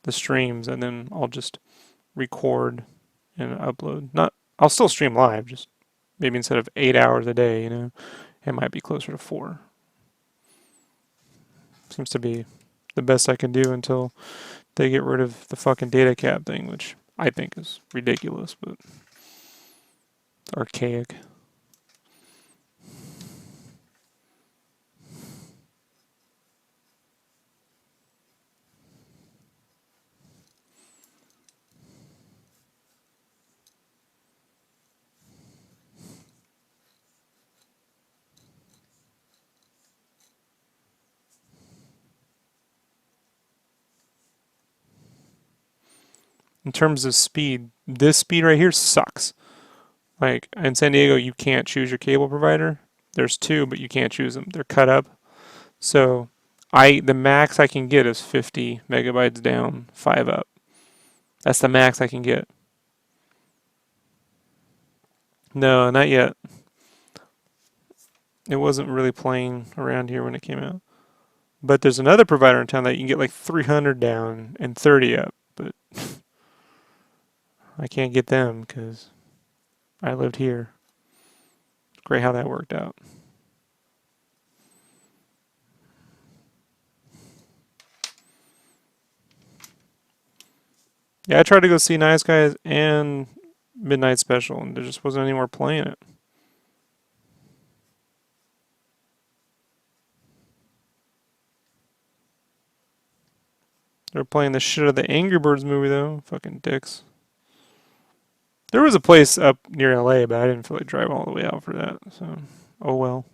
the streams, and then I'll just record and upload. Not, I'll still stream live, just maybe instead of 8 hours a day, it might be closer to 4. Seems to be the best I can do until they get rid of the fucking data cap thing, which I think is ridiculous, but it's archaic. In terms of speed, this speed right here sucks. Like in San Diego, you can't choose your cable provider. There's two, but you can't choose them. They're cut up. So the max I can get is 50 megabytes down, 5 up. That's the max I can get. No, not yet. It wasn't really playing around here when it came out. But there's another provider in town that you can get like 300 down and 30 up. But I can't get them because I lived here. It's great how that worked out. Yeah, I tried to go see Nice Guys and Midnight Special, and there just wasn't anywhere playing it. They were playing the shit out of the Angry Birds movie, though. Fucking dicks. There was a place up near LA, but I didn't feel like driving all the way out for that. So, oh well.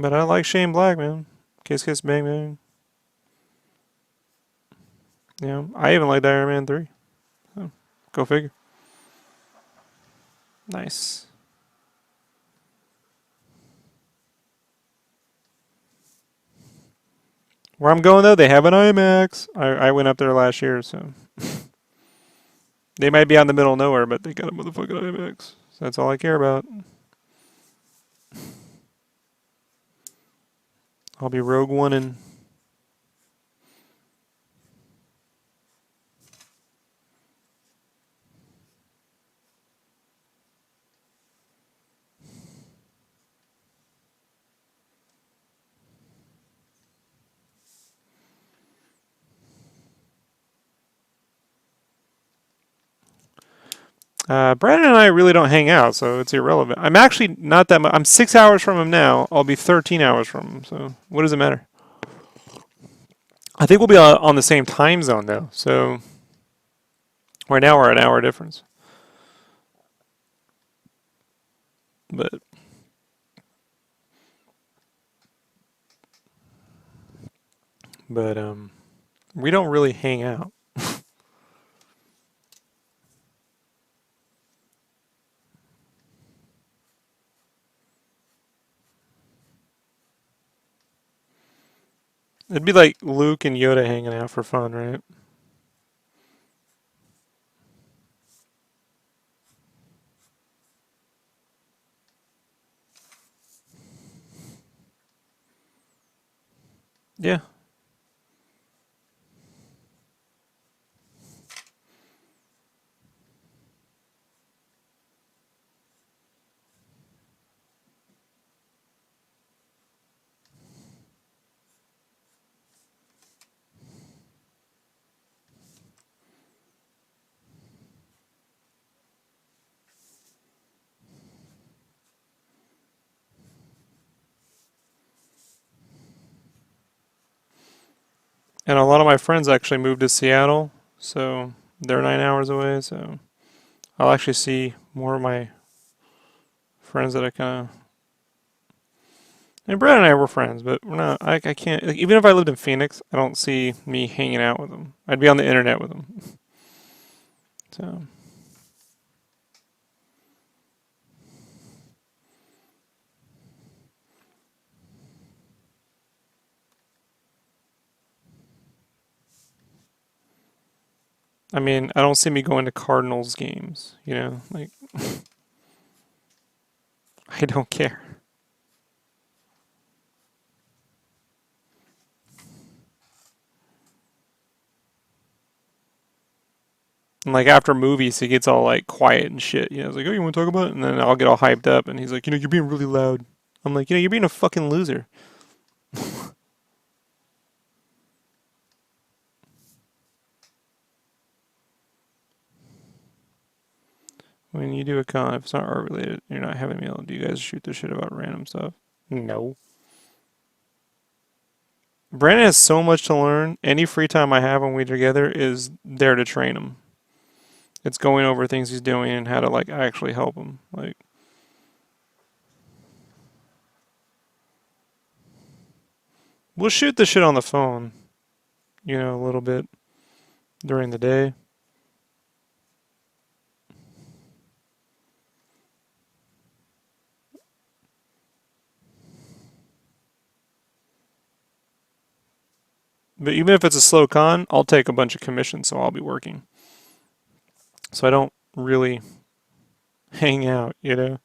But I like Shane Black, man. Kiss Kiss Bang Bang. Yeah, I even liked Iron Man 3. So, go figure. Nice. Where I'm going, though, they have an IMAX. I went up there last year, so. They might be out in the middle of nowhere, but they got a motherfucking IMAX. So that's all I care about. I'll be Rogue One and Brandon and I really don't hang out, so it's irrelevant. I'm actually not that much. I'm 6 hours from him now. I'll be 13 hours from him. So what does it matter? I think we'll be on the same time zone though. So right now we're an hour difference. But but we don't really hang out. It'd be like Luke and Yoda hanging out for fun, right? Yeah. And a lot of my friends actually moved to Seattle, so they're 9 hours away. So I'll actually see more of my friends that I kind of. And Brad and I were friends, but we're not. I can't. Like, even if I lived in Phoenix, I don't see me hanging out with them. I'd be on the internet with them. So. I mean, I don't see me going to Cardinals games, you know? Like, I don't care. And like after movies, he gets all like quiet and shit. You know, it's like, oh, you want to talk about it? And then I'll get all hyped up, and he's like, you know, you're being really loud. I'm like, you know, you're being a fucking loser. When you do a con, if it's not art related, you're not having me able. Do you guys shoot the shit about random stuff? No. Brandon has so much to learn. Any free time I have when we're together is there to train him. It's going over things he's doing and how to like actually help him. Like, we'll shoot the shit on the phone, you know, a little bit during the day. But even if it's a slow con, I'll take a bunch of commissions, so I'll be working. So I don't really hang out, you know?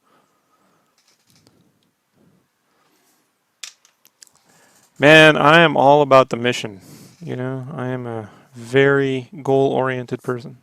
Man, I am all about the mission, you know? I am a very goal oriented person.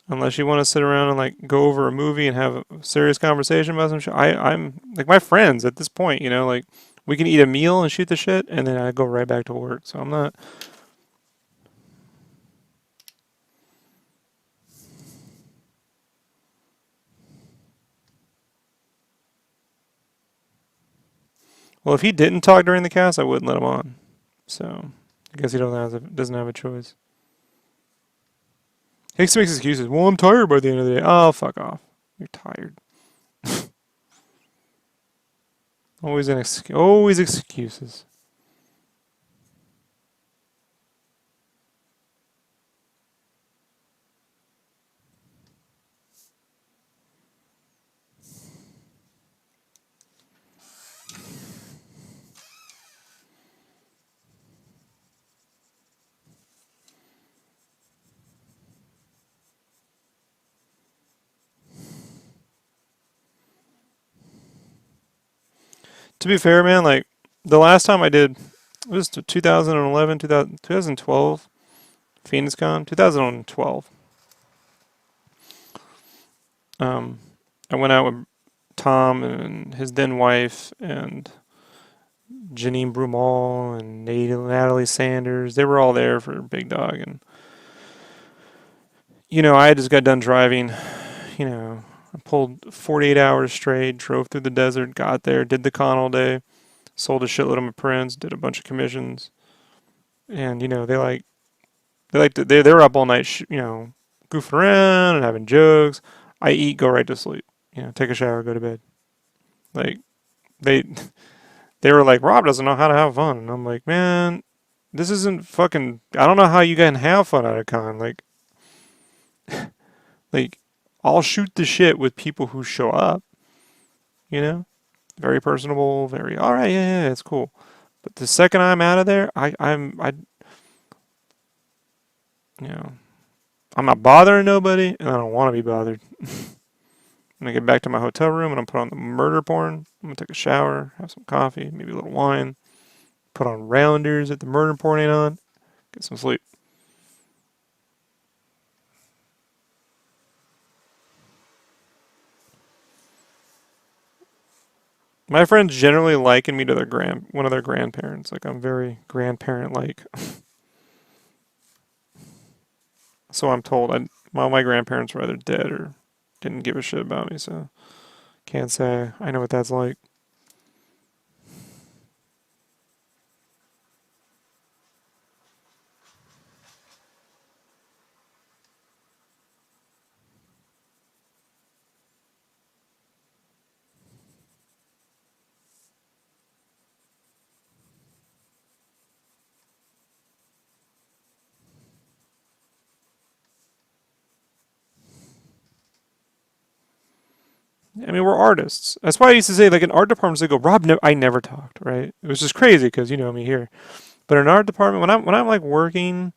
Unless you want to sit around and like go over a movie and have a serious conversation about some shit. I'm like my friends at this point, you know, like we can eat a meal and shoot the shit and then I go right back to work. So I'm not. Well, if he didn't talk during the cast, I wouldn't let him on. So I guess he doesn't have a choice. Hicks makes excuses. Well, I'm tired by the end of the day. Oh, fuck off. You're tired. Always excuses. To be fair, man, like the last time I did, it was 2011, 2012, PhoenixCon, 2012. Um, I went out with Tom and his then wife and Janine Brumal and Natalie Sanders. They were all there for Big Dog, and you know, I just got done driving. You know, I pulled 48 hours straight, drove through the desert, got there, did the con all day, sold a shitload of my prints, did a bunch of commissions, and you know, they're up all night, you know, goofing around and having jokes. I eat, go right to sleep. You know, take a shower, go to bed. Like they they were like, Rob doesn't know how to have fun, and I'm like, man, this isn't fucking. I don't know how you can have fun at a con. Like I'll shoot the shit with people who show up. You know, very personable, very all right, yeah, it's cool. But the second I'm out of there, you know, I'm not bothering nobody, and I don't want to be bothered. I'm gonna get back to my hotel room and I'm put on the murder porn. I'm gonna take a shower, have some coffee, maybe a little wine, put on rounders if the murder porn ain't on, get some sleep. My friends generally liken me to one of their grandparents. Like I'm very grandparent like. So I'm told. Well, my grandparents were either dead or didn't give a shit about me, so can't say I know what that's like. I mean, we're artists. That's why I used to say, like, in art departments, they go, Rob, I never talked, right? It was just crazy because you know me here. But in art department, when I'm like working,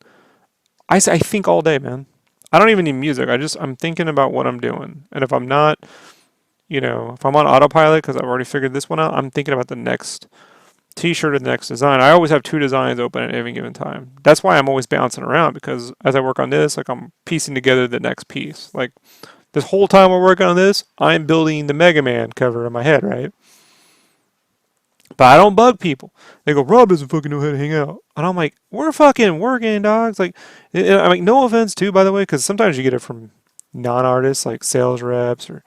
I think all day, man. I don't even need music. I'm thinking about what I'm doing, and if I'm not, if I'm on autopilot because I've already figured this one out, I'm thinking about the next T-shirt or the next design. I always have two designs open at any given time. That's why I'm always bouncing around because as I work on this, like I'm piecing together the next piece. Like this whole time we're working on this, I'm building the Mega Man cover in my head, right? But I don't bug people. They go, Rob doesn't fucking know how to hang out. And I'm like, we're fucking working, dogs. Like, I'm like, no offense too, by the way, because sometimes you get it from non-artists like sales reps or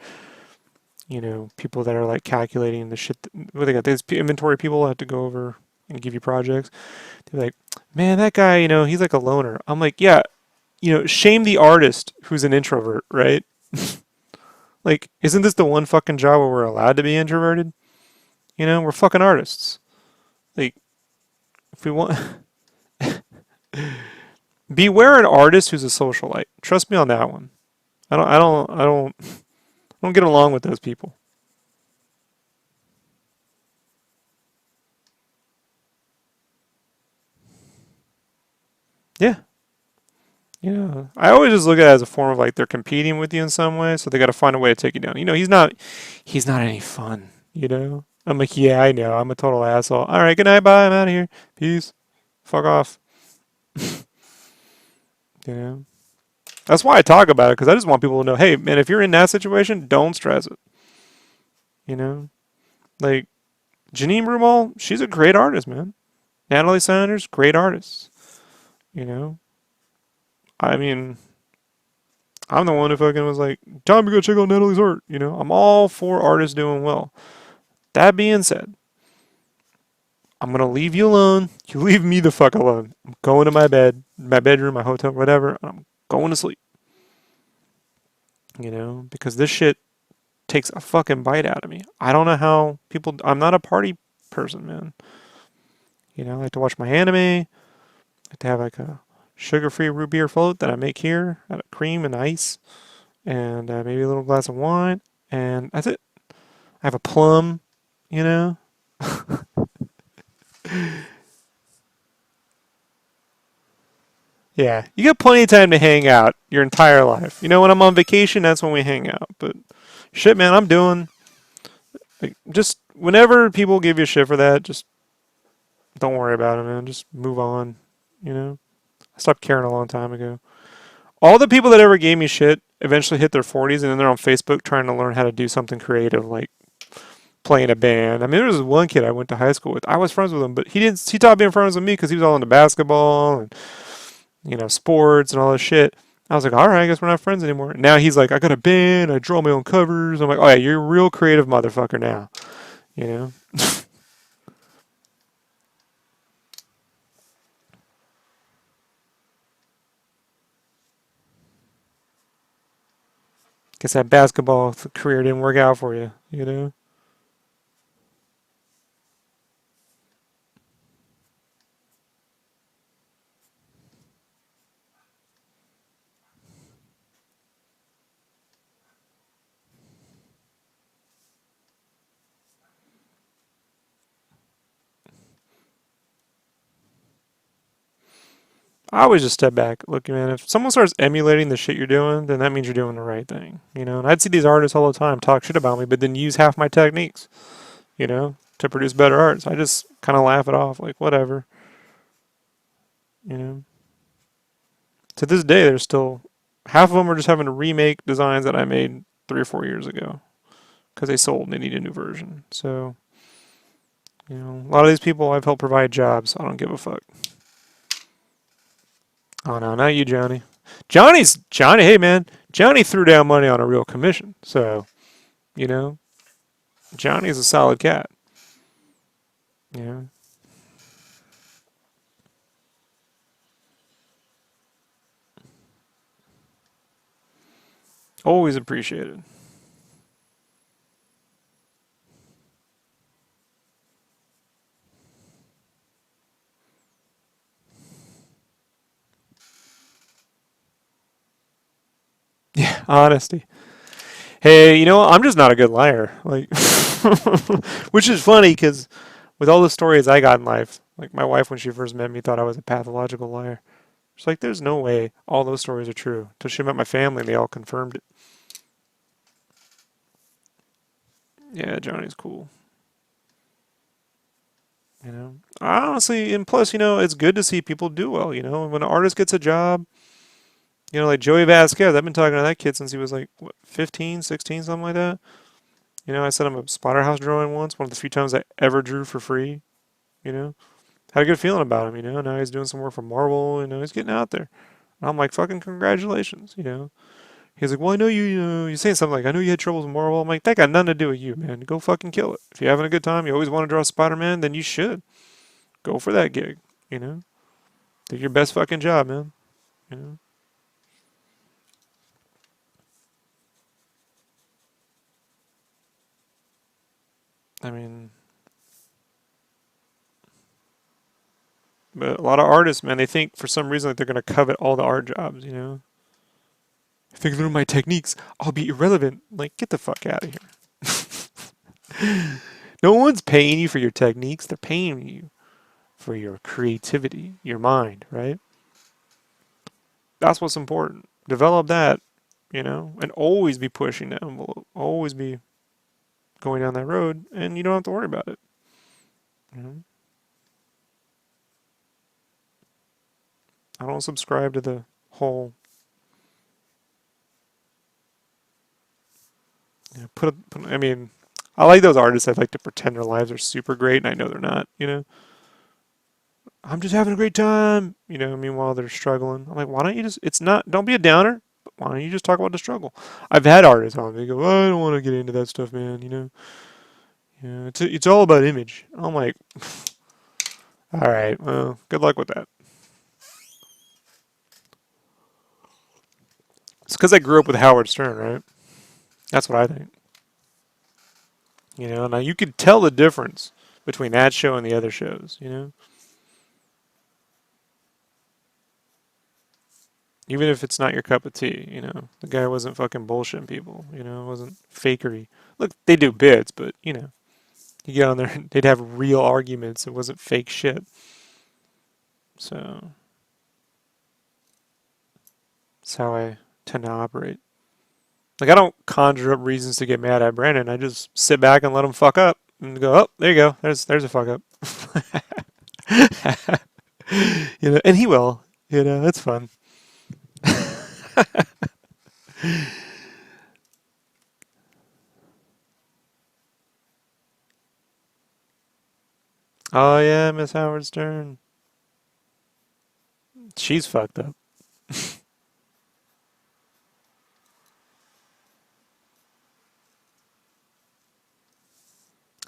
people that are like calculating the shit. What they got? These inventory people that have to go over and give you projects. They're like, man, that guy, he's like a loner. I'm like, yeah, shame the artist who's an introvert, right? Like, isn't this the one fucking job where we're allowed to be introverted? We're fucking artists. Like, if we want, beware an artist who's a socialite. Trust me on that one. I don't get along with those people. Yeah. I always just look at it as a form of like they're competing with you in some way, so they got to find a way to take you down. He's not any fun. I'm like, yeah, I know, I'm a total asshole. All right, good night, bye, I'm out of here, peace, fuck off. You know, that's why I talk about it because I just want people to know, hey, man, if you're in that situation, don't stress it. You know, like Janine Brumal, she's a great artist, man. Natalie Sanders, great artist. You know, I mean, I'm the one who fucking was like, time to go check out Natalie's art. I'm all for artists doing well. That being said, I'm gonna leave you alone. You leave me the fuck alone. I'm going to my bed, my bedroom, my hotel, whatever. I'm going to sleep. Because this shit takes a fucking bite out of me. I don't know how people. I'm not a party person, man. I like to watch my anime. I like to have like a sugar-free root beer float that I make here out of cream and ice, and maybe a little glass of wine, and that's it. I have a plum, you know. Yeah, you got plenty of time to hang out your entire life. When I'm on vacation, that's when we hang out. But shit, man, I'm doing like just whenever people give you shit for that, just don't worry about it, man. Just move on. I stopped caring a long time ago. All the people that ever gave me shit eventually hit their 40s and then they're on Facebook trying to learn how to do something creative like playing a band. I mean, there was one kid I went to high school with. I was friends with him, but he didn't. He stopped being friends with me because he was all into basketball and sports and all this shit. I was like, all right, I guess we're not friends anymore. Now he's like, I got a band. I draw my own covers. I'm like, oh yeah, you're a real creative motherfucker now. You know. Guess that basketball career didn't work out for you. I always just step back. Look, man, if someone starts emulating the shit you're doing, then that means you're doing the right thing. And I'd see these artists all the time talk shit about me, but then use half my techniques, to produce better art. So I just kind of laugh it off, like, whatever. You know. To this day, there's still half of them are just having to remake designs that I made 3 or 4 years ago because they sold and they need a new version. So, a lot of these people I've helped provide jobs. I don't give a fuck. Oh no, not you, Johnny. Johnny. Hey man, Johnny threw down money on a real commission. So you know, Johnny's a solid cat. You know, always appreciated. Yeah, honesty. Hey, you know, I'm just not a good liar. Like, which is funny because with all the stories I got in life, like my wife when she first met me thought I was a pathological liar. She's like, "There's no way all those stories are true." Till she met my family and they all confirmed it. Yeah, Johnny's cool. You know, honestly, and plus, you know, it's good to see people do well. You know, when an artist gets a job, you know, like Joey Vasquez, I've been talking to that kid since he was like, what, 15, 16, something like that. You know, I sent him a Splatterhouse drawing once, one of the few times I ever drew for free. You know, had a good feeling about him. You know, now he's doing some work for Marvel. You know, he's getting out there. And I'm like, fucking congratulations. You know, he's like, well, I know you. You know, you're saying something like, I know you had troubles with Marvel. I'm like, that got nothing to do with you, man. Go fucking kill it. If you're having a good time, you always want to draw Spider-Man, then you should go for that gig. You know, do your best fucking job, man. You know, I mean, but a lot of artists, man, they think for some reason like they're gonna covet all the art jobs. You know, if they learn my techniques, I'll be irrelevant. Like, get the fuck out of here. No one's paying you for your techniques. They're paying you for your creativity, your mind, right? That's what's important. Develop that, you know, and always be pushing that envelope. Always be going down that road, and you don't have to worry about it. You know? I don't subscribe to the whole, you know, I mean, I like those artists that like to pretend their lives are super great, and I know they're not. You know, I'm just having a great time. You know, meanwhile they're struggling. I'm like, why don't you just? It's not. Don't be a downer. But why don't you just talk about the struggle? I've had artists on. They go, oh, I don't want to get into that stuff, man. You know, yeah, it's all about image. I'm like, all right, well, good luck with that. It's because I grew up with Howard Stern, right? That's what I think. You know, now you could tell the difference between that show and the other shows. You know, even if it's not your cup of tea. You know, the guy wasn't fucking bullshitting people. You know, it wasn't fakery. Look, they do bits, but you know, you get on there, they'd have real arguments. It wasn't fake shit. So that's how I tend to operate. Like I don't conjure up reasons to get mad at Brandon. I just sit back and let him fuck up and go, oh, there you go. There's a fuck up. You know, and he will. You know, it's fun. Oh yeah, Miss Howard Stern. She's fucked up.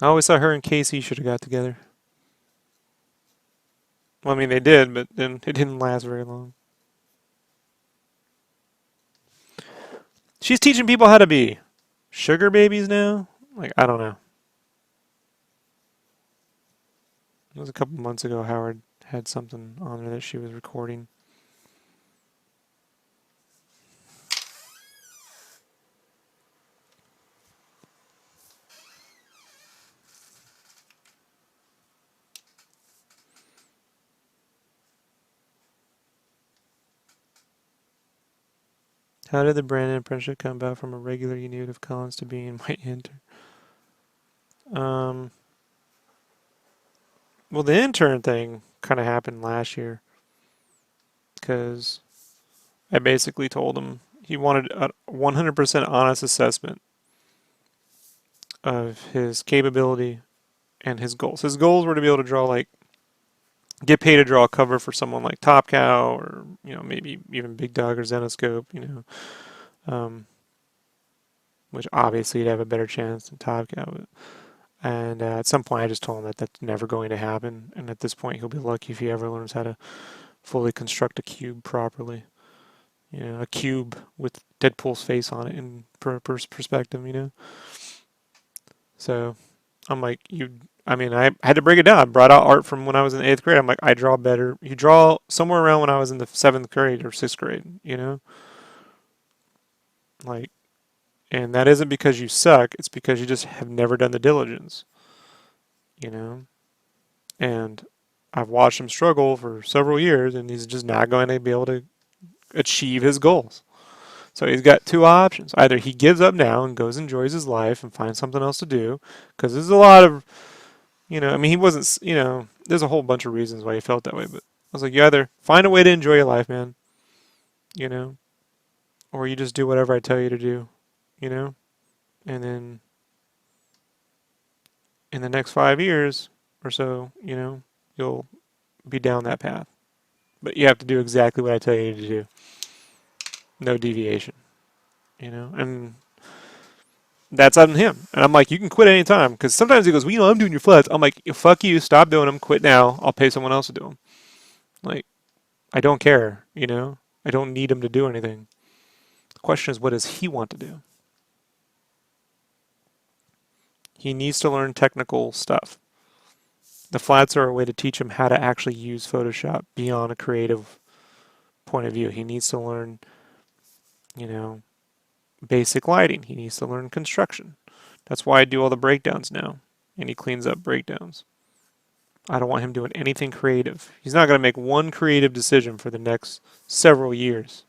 I always thought her and Casey should have got together. Well, I mean, they did, but then it didn't last very long. She's teaching people how to be sugar babies now. Like, I don't know. It was a couple months ago. Howard had something on there that she was recording. How did the Brandon apprenticeship come about from a regular unit of Collins to being my intern? Um, well, the intern thing kind of happened last year because I basically told him he wanted a 100% honest assessment of his capability and his goals. His goals were to be able to draw like get paid to draw a cover for someone like Top Cow or maybe even Big Dog or Zenoscope, um, which obviously you'd have a better chance than Top Cow. And at some point, I just told him that that's never going to happen. And at this point, he'll be lucky if he ever learns how to fully construct a cube properly. A cube with Deadpool's face on it in perspective. So I'm like, I mean, I had to break it down. I brought out art from when I was in the eighth grade. I'm like, I draw better. You draw somewhere around when I was in the seventh grade or sixth grade. Like, and that isn't because you suck. It's because you just have never done the diligence. You know, and I've watched him struggle for several years, and he's just not going to be able to achieve his goals. So he's got two options. Either he gives up now and goes enjoys his life and finds something else to do, because there's a lot of, I mean, he wasn't, there's a whole bunch of reasons why he felt that way, but I was like, you either find a way to enjoy your life, man, you know, or you just do whatever I tell you to do, you know, and then in the next 5 years or so, you'll be down that path. But you have to do exactly what I tell you to do. No deviation, and that's on him. And I'm like, you can quit anytime. Because sometimes he goes, well, I'm doing your flats. I'm like, fuck you, stop doing them, quit now. I'll pay someone else to do them. Like, I don't care, I don't need him to do anything. The question is, what does he want to do? He needs to learn technical stuff. The flats are a way to teach him how to actually use Photoshop beyond a creative point of view. He needs to learn, you know, basic lighting. He needs to learn construction. That's why I do all the breakdowns now, and he cleans up breakdowns. I don't want him doing anything creative. He's not going to make one creative decision for the next several years.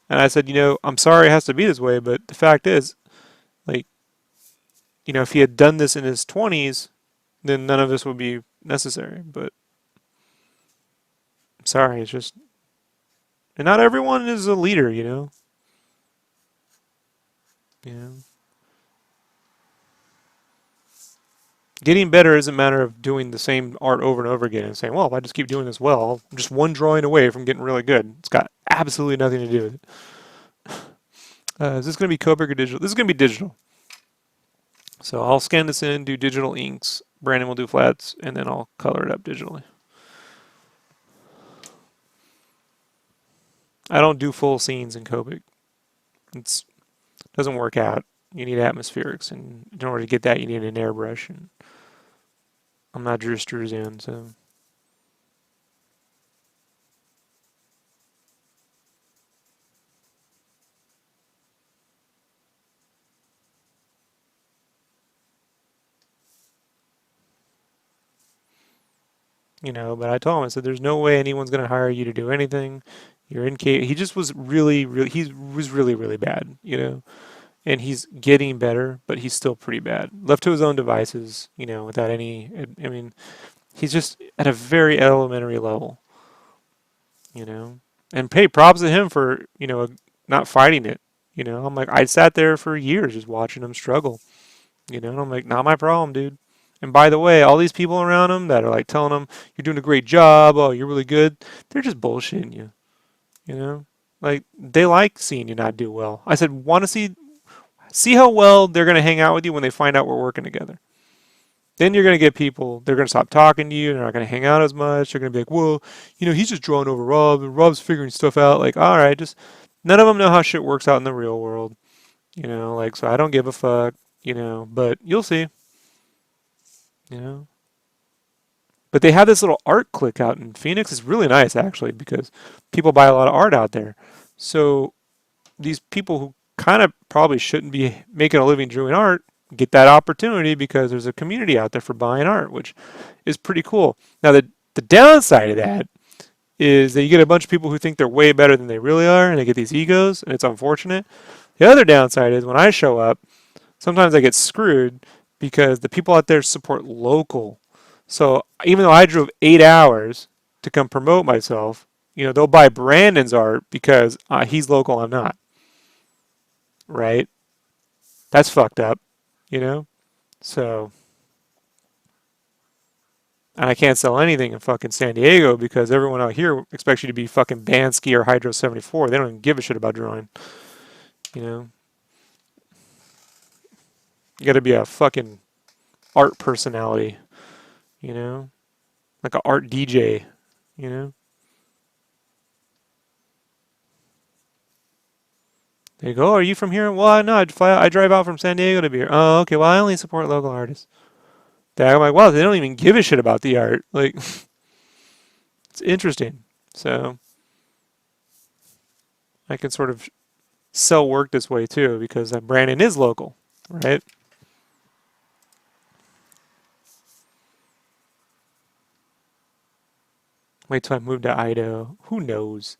And I said, I'm sorry it has to be this way, but the fact is, like, if he had done this in his 20s, then none of this would be necessary. But I'm sorry, it's just, and not everyone is a leader. You know, getting better isn't a matter of doing the same art over and over again and saying, well, if I just keep doing this well, I'm just one drawing away from getting really good. It's got absolutely nothing to do with it. Is this going to be Copic or digital? This is going to be digital. So I'll scan this in, do digital inks. Brandon will do flats, and then I'll color it up digitally. I don't do full scenes in Copic. It doesn't work out. You need atmospherics, and in order to get that, you need an airbrush. And I'm not Drew Struzan, so. But I told him, I said, there's no way anyone's going to hire you to do anything. You're incapable. He just was really, really, he was really, really bad. And he's getting better, but he's still pretty bad. Left to his own devices, without any, I mean, he's just at a very elementary level. And pay props to him for, not fighting it. I'm like, I sat there for years just watching him struggle, and I'm like, not my problem, dude. And by the way, all these people around him that are like telling him, you're doing a great job, oh, you're really good, they're just bullshitting you. Like, they like seeing you not do well. I said, want to see how well they're going to hang out with you when they find out we're working together. Then you're going to get people, they're going to stop talking to you, they're not going to hang out as much, they're going to be like, well, he's just drawing over Rob, and Rob's figuring stuff out. Like, all right, just, none of them know how shit works out in the real world. Like, so I don't give a fuck, but you'll see, you know. But they have this little art click out in Phoenix. It's really nice, actually, because people buy a lot of art out there. So these people who kind of probably shouldn't be making a living doing art get that opportunity because there's a community out there for buying art, which is pretty cool. Now, the downside of that is that you get a bunch of people who think they're way better than they really are, and they get these egos, and it's unfortunate. The other downside is when I show up, sometimes I get screwed because the people out there support local. So even though I drove 8 hours to come promote myself, they'll buy Brandon's art because he's local, I'm not. Right? That's fucked up, you know? So, And I can't sell anything in fucking San Diego because everyone out here expects you to be fucking Bansky or Hydro 74. They don't even give a shit about drawing. You know, you got to be a fucking art personality. You know, like an art DJ. You know. They go, oh, are you from here? Well, no, I drive out from San Diego to be here. Oh, okay. Well, I only support local artists. I'm like, wow, they don't even give a shit about the art. Like, it's interesting. So I can sort of sell work this way too because Brandon is local, right? Wait till I move to Idaho. Who knows?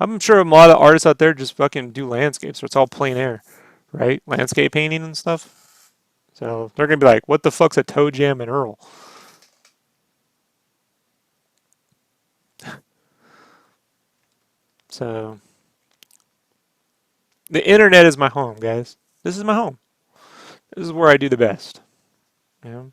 I'm sure a lot of artists out there just fucking do landscapes, so it's all plein air, right? Landscape painting and stuff. So they're gonna be like, "What the fuck's a ToeJam and Earl?" So the internet is my home, guys. This is my home. This is where I do the best. You know?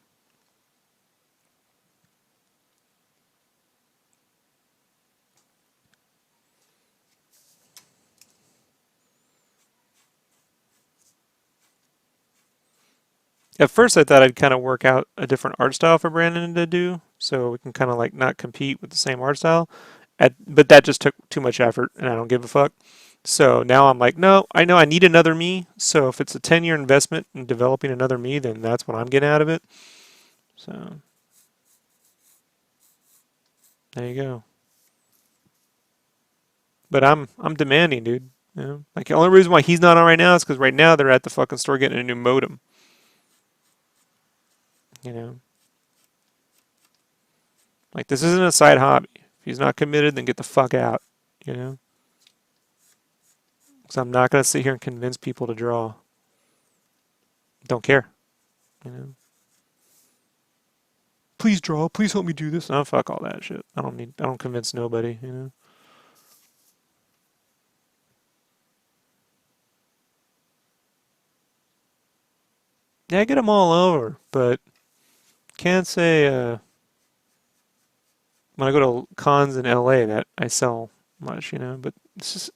At first, I thought I'd kind of work out a different art style for Brandon to do, so we can kind of like not compete with the same art style. But that just took too much effort, and I don't give a fuck. So now I'm like, no, I know I need another me. So if it's a 10-year investment in developing another me, then that's what I'm getting out of it. So there you go. But I'm demanding, dude. You know? Like the only reason why he's not on right now is because right now they're at the fucking store getting a new modem. You know, like this isn't a side hobby. If he's not committed, then get the fuck out. You know, because I'm not gonna sit here and convince people to draw. Don't care. You know, please draw. Please help me do this. Oh, fuck all that shit. I don't need. I don't convince nobody. You know. Yeah, I get them all over, but can't say when I go to cons in LA that I sell much. You know, but it's just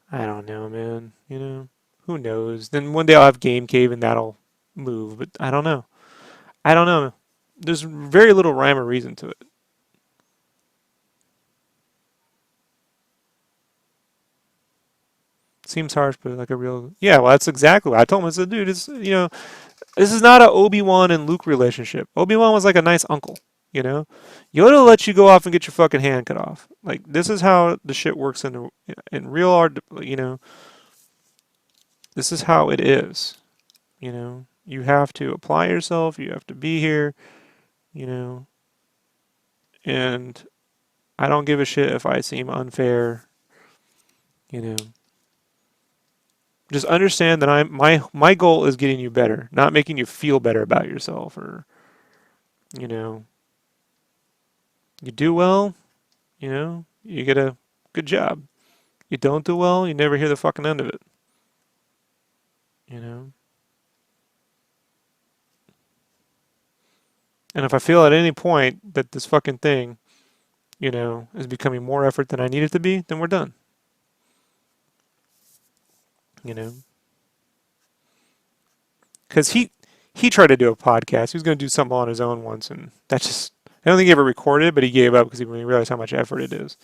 I don't know, man. You know, who knows? Then one day I'll have Game Cave and that'll move, but I don't know. I don't know. There's very little rhyme or reason to it. Seems harsh, but like a real yeah. Well, that's exactly what I told him. I said, dude, it's this is not a Obi-Wan and Luke relationship. Obi-Wan was like a nice uncle, you know. Yoda lets you go off and get your fucking hand cut off. Like this is how the shit works in real art. You know, this is how it is. You know, you have to apply yourself. You have to be here. You know, and I don't give a shit if I seem unfair. You know, just understand that my goal is getting you better, not making you feel better about yourself or you know, you do well, you know, you get a good job. You don't do well, you never hear the fucking end of it, you know. And if I feel at any point that this fucking thing, you know, is becoming more effort than I need it to be, then we're done, you know. Cuz he tried to do a podcast. He was going to do something on his own once and that just I don't think he ever recorded it, but he gave up because he realized how much effort it is.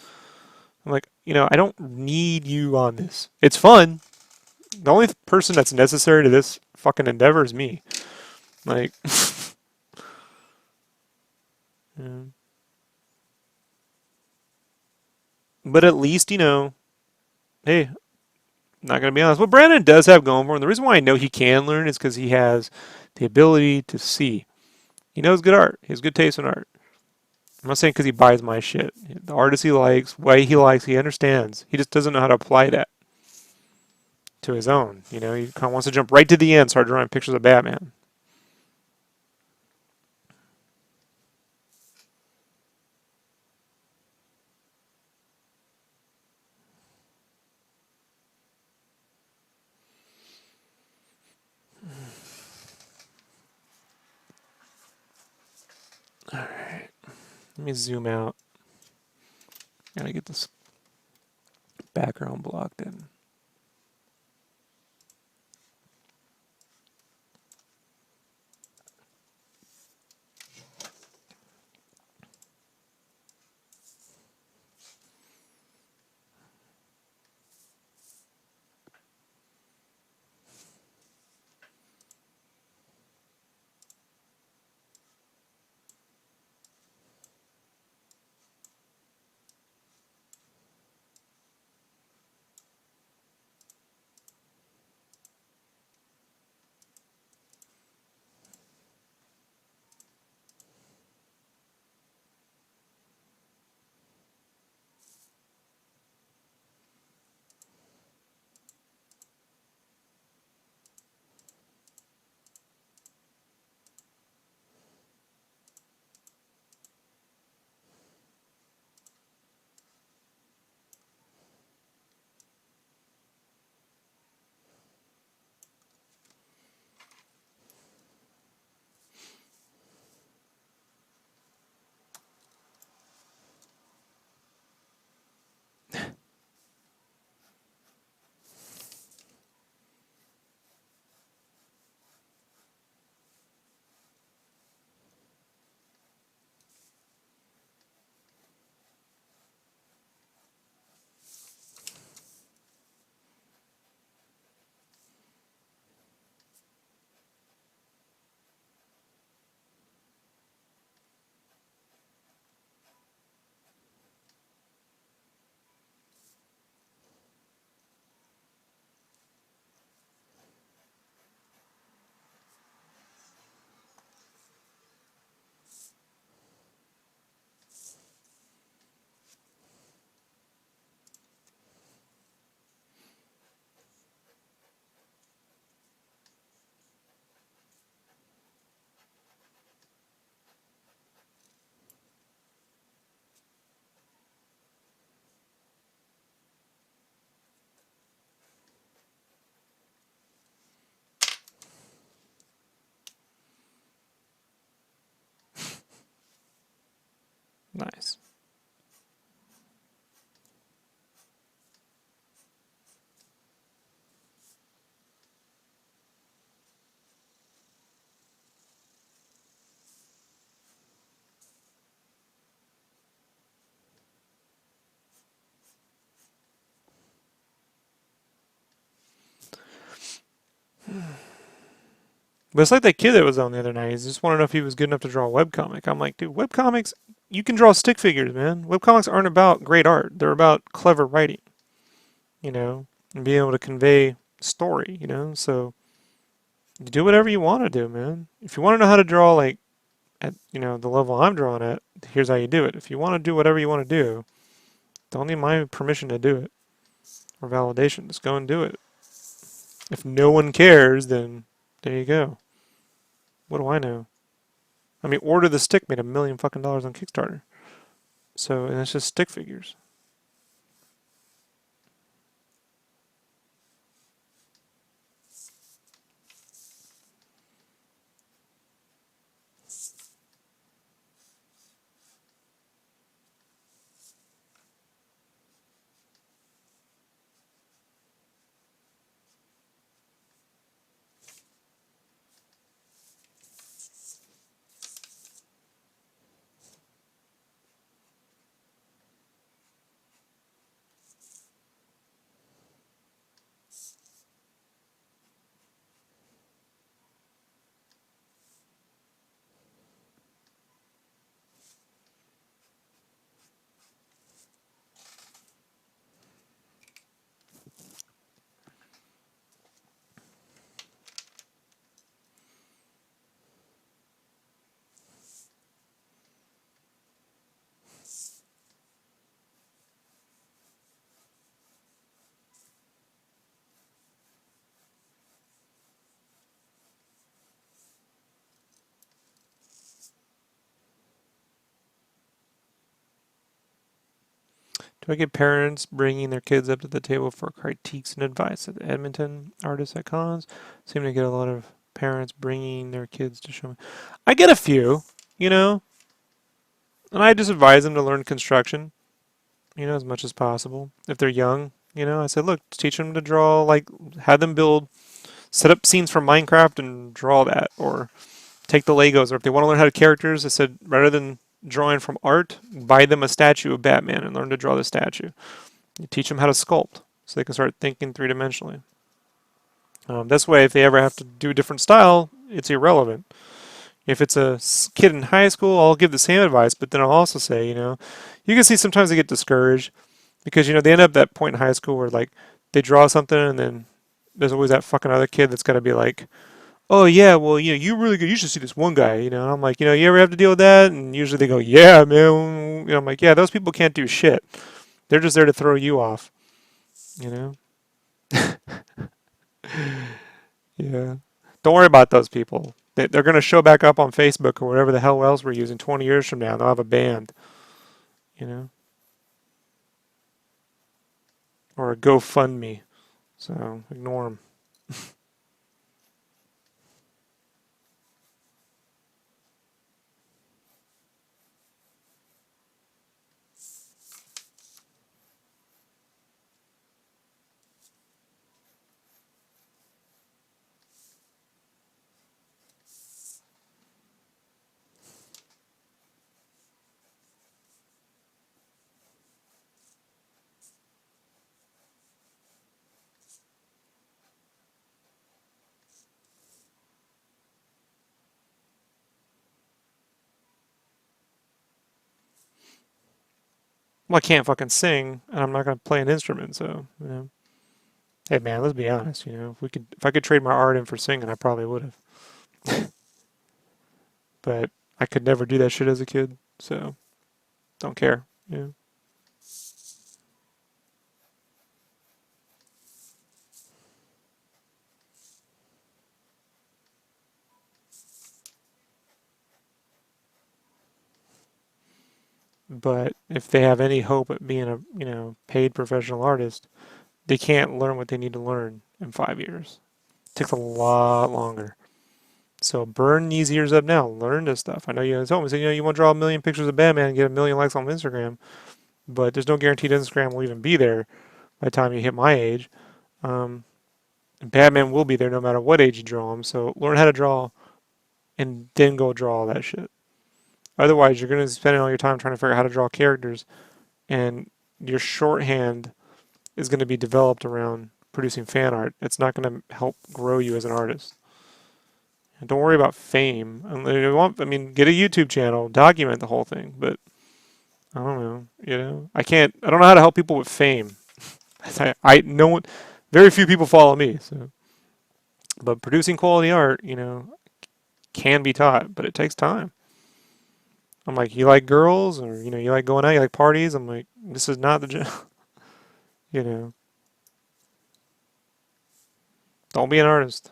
I'm like, you know, I don't need you on this. It's fun. The only person that's necessary to this fucking endeavor is me. Like, yeah. But at least, you know, hey, not going to be honest. What Brandon does have going for him, the reason why I know he can learn is because he has the ability to see. He knows good art. He has good taste in art. I'm not saying because he buys my shit. The artists he likes, way he likes, he understands. He just doesn't know how to apply that to his own. You know, he kind of wants to jump right to the end, start drawing pictures of Batman. All right. Let me zoom out. Gotta get this background blocked in. Nice. But it's like that kid that was on the other night. He just wanted to know if he was good enough to draw a webcomic. I'm like, dude, webcomics, you can draw stick figures, man. Webcomics aren't about great art. They're about clever writing, and being able to convey story, So you do whatever you want to do, man. If you want to know how to draw, like, at, the level I'm drawing at, here's how you do it. If you want to do whatever you want to do, don't need my permission to do it or validation. Just go and do it. If no one cares, then there you go. What do I know? I mean, Order the Stick made $1 million fucking dollars on Kickstarter. So, and it's just stick figures. Do I get parents bringing their kids up to the table for critiques and advice at the Edmonton Artists at Cons? Seem to get a lot of parents bringing their kids to show me. I get a few, you know. And I just advise them to learn construction, as much as possible. If they're young, I said, look, teach them to draw, like, have them build, set up scenes from Minecraft and draw that, or take the Legos, or if they want to learn how to characters, I said, rather than drawing from art, buy them a statue of Batman and learn to draw the statue. You teach them how to sculpt so they can start thinking three-dimensionally. This way, if they ever have to do a different style, it's irrelevant. If it's a kid in high school, I'll give the same advice, but then I'll also say, you can see sometimes they get discouraged because, they end up at that point in high school where, like, they draw something and then there's always that fucking other kid that's got to be like, oh, yeah, well, you're really good. You should see this one guy, And I'm like, you ever have to deal with that? And usually they go, yeah, man. I'm like, yeah, those people can't do shit. They're just there to throw you off, you know? Yeah. Don't worry about those people. They're going to show back up on Facebook or whatever the hell else we're using 20 years from now. They'll have a band, you know, or a GoFundMe. So ignore them. Well, I can't fucking sing, and I'm not going to play an instrument. So, hey man, let's be honest. If I could trade my art in for singing, I probably would have. But I could never do that shit as a kid. So don't care. But if they have any hope at being a paid professional artist, they can't learn what they need to learn in 5 years. It takes a lot longer. So burn these years up now. Learn this stuff. I know you told me, you want to draw a million pictures of Batman and get a million likes on Instagram, but there's no guarantee that Instagram will even be there by the time you hit my age. Um, Batman will be there no matter what age you draw him. So learn how to draw and then go draw all that shit. Otherwise, you're going to be spending all your time trying to figure out how to draw characters, and your shorthand is going to be developed around producing fan art. It's not going to help grow you as an artist. And don't worry about fame. I mean, get a YouTube channel, document the whole thing. But I don't know. I can't. I don't know how to help people with fame. I no one, very few people follow me. So, but producing quality art, can be taught, but it takes time. I'm like, you like girls, or you like going out, you like parties. I'm like, this is not the job. You know, don't be an artist.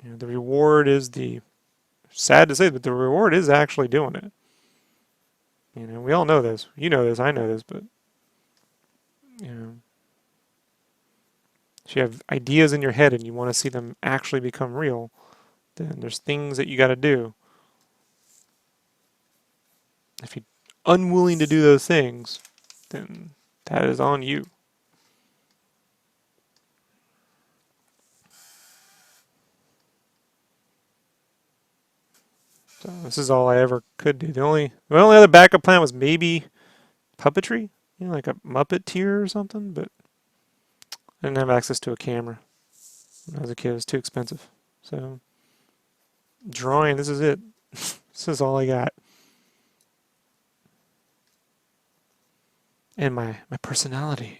The reward is the sad to say, but the reward is actually doing it. We all know this. You know this. I know this, but you know, if you have ideas in your head and you want to see them actually become real, then there's things that you got to do. If you're unwilling to do those things, then that is on you. So this is all I ever could do. My only other backup plan was maybe puppetry, like a Muppeteer or something, but I didn't have access to a camera. When I was a kid, it was too expensive. So drawing, this is it. This is all I got. And my personality.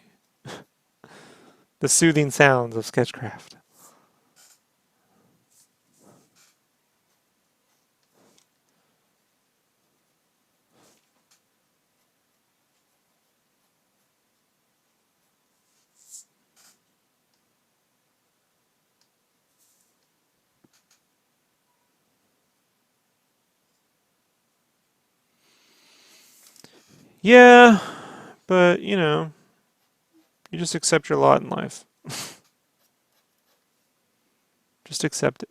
The soothing sounds of SketchCraft. Yeah, but you just accept your lot in life. Just accept it.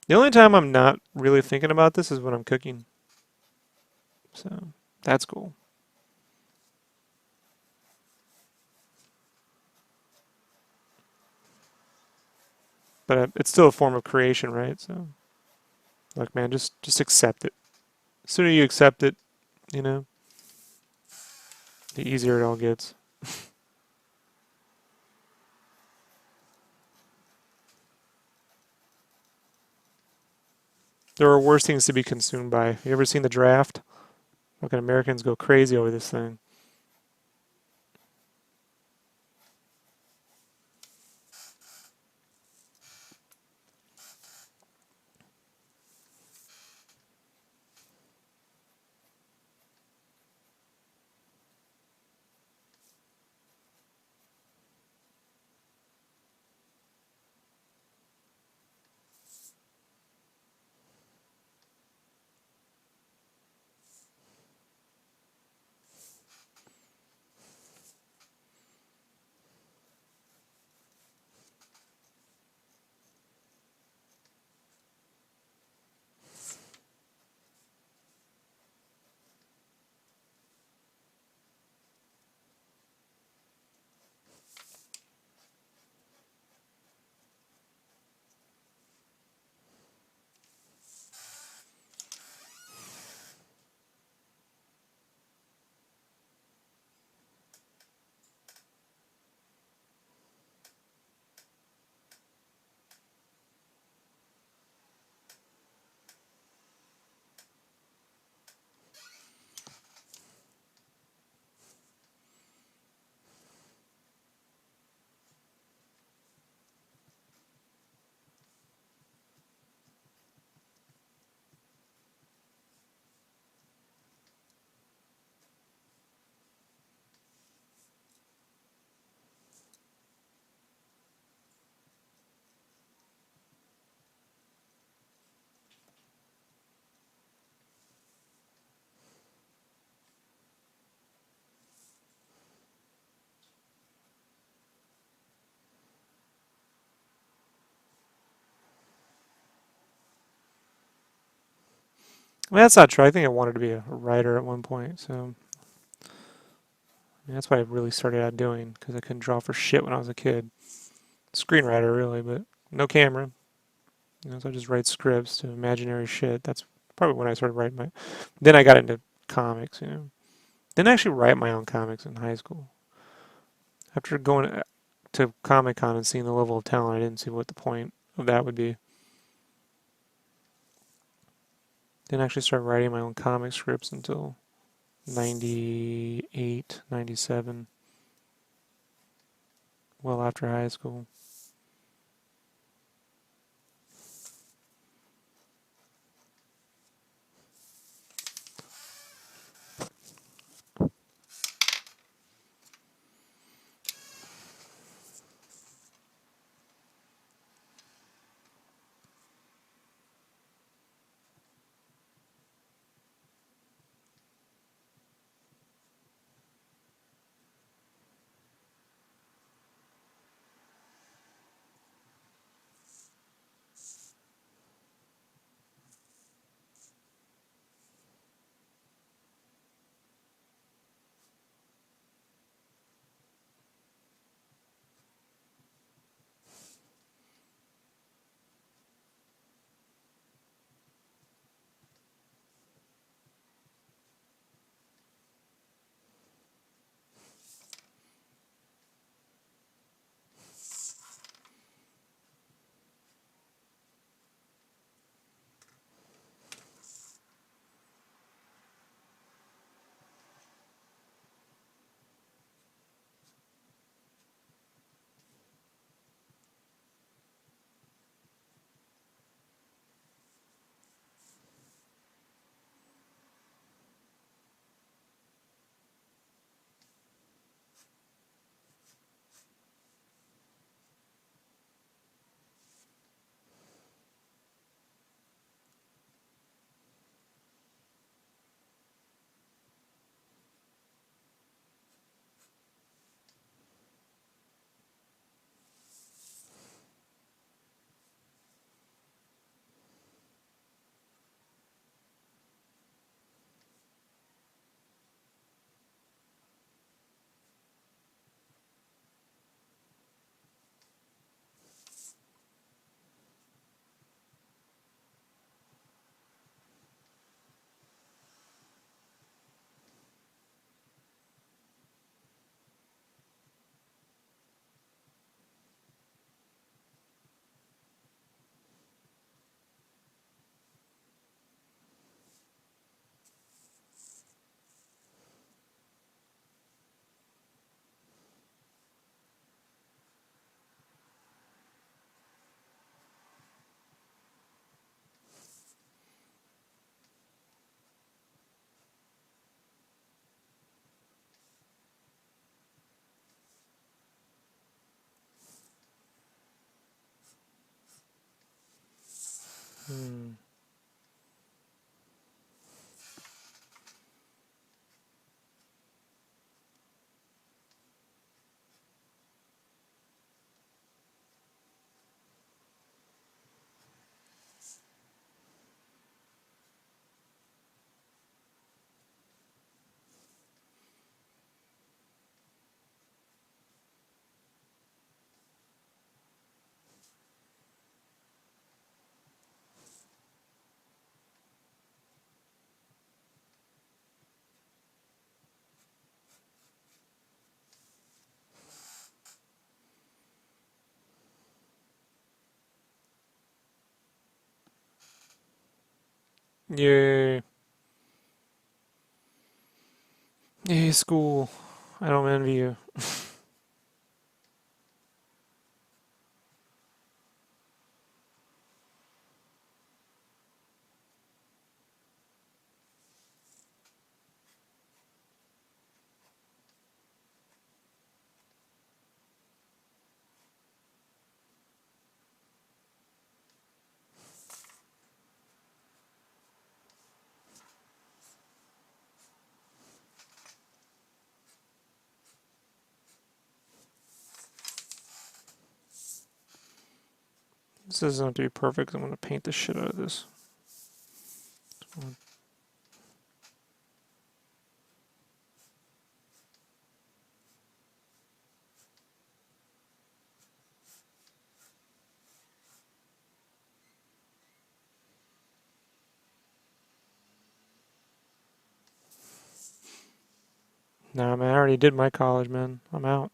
The only time I'm not really thinking about this is when I'm cooking. So that's cool. But it's still a form of creation, right? So, like, man, just accept it. The sooner you accept it, you know, the easier it all gets. There are worse things to be consumed by. You ever seen The Draft? Fucking Americans go crazy over this thing. I mean, that's not true. I think I wanted to be a writer at one point. So I mean, that's what I really started out doing because I couldn't draw for shit when I was a kid. Screenwriter, really, but no camera. You know, so I just write scripts to imaginary shit. That's probably when I started writing my. Then I got into comics. You know, didn't actually write my own comics in high school. After going to Comic Con and seeing the level of talent, I didn't see what the point of that would be. Didn't actually start writing my own comic scripts until 98, 97, well after high school. Hmm. Yay. Yay, school. I don't envy you. This doesn't have to be perfect. I'm going to paint the shit out of this. Nah, man, I already did my college, man. I'm out.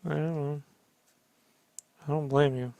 I don't know. I don't blame you.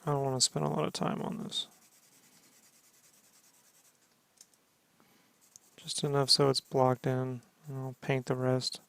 I don't want to spend a lot of time on this. Just enough so it's blocked in, and I'll paint the rest.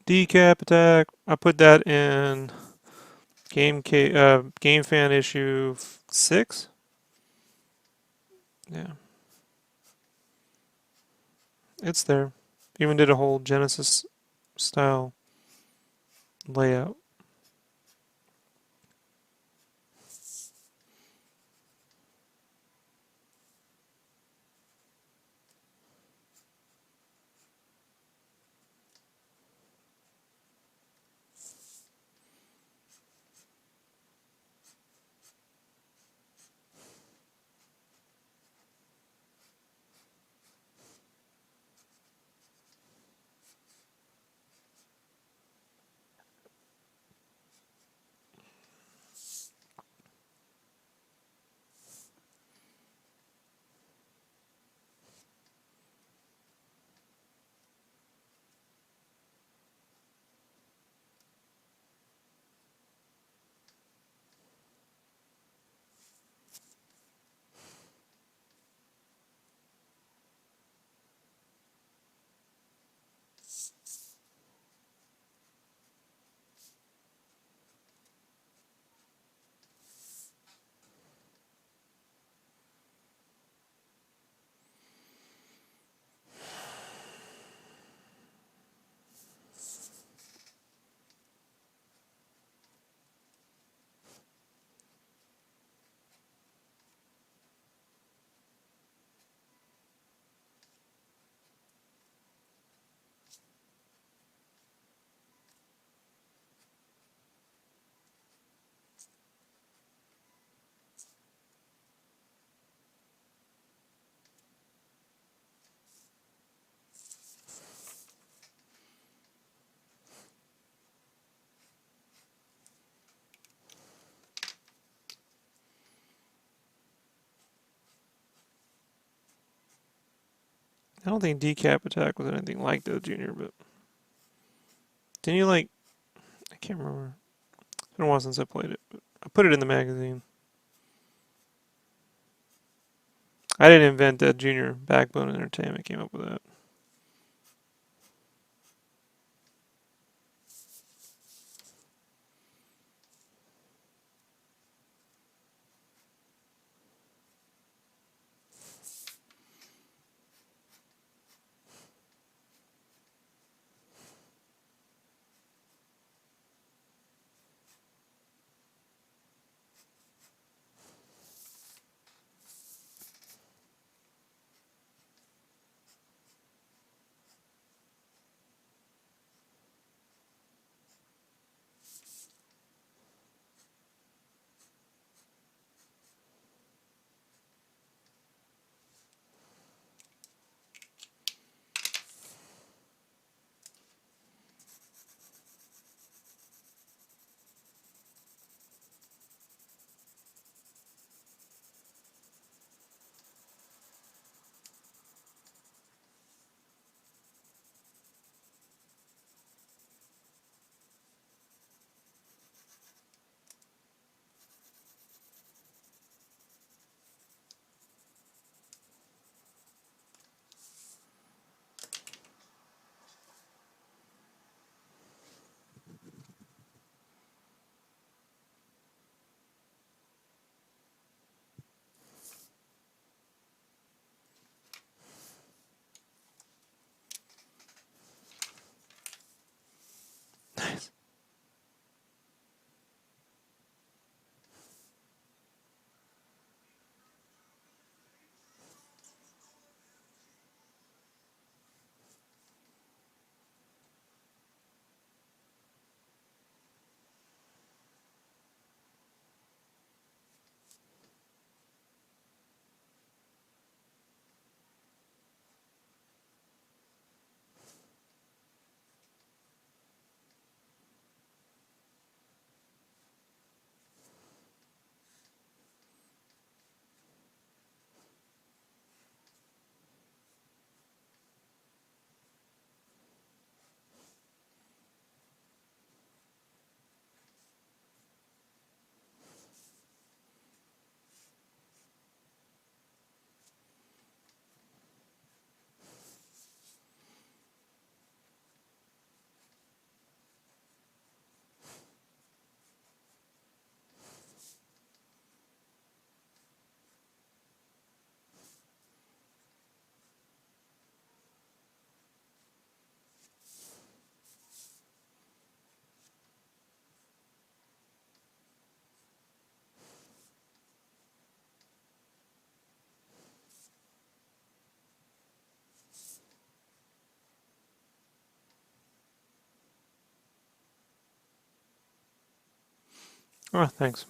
Decap attack. I put that in game fan issue 6. Yeah, it's there. Even did a whole Genesis style layout. I don't think Decap attack was anything like that, Junior, but didn't you like? I can't remember. It's been a while since I played it, but I put it in the magazine. I didn't invent that, Junior. Backbone Entertainment came up with that. Oh, thanks.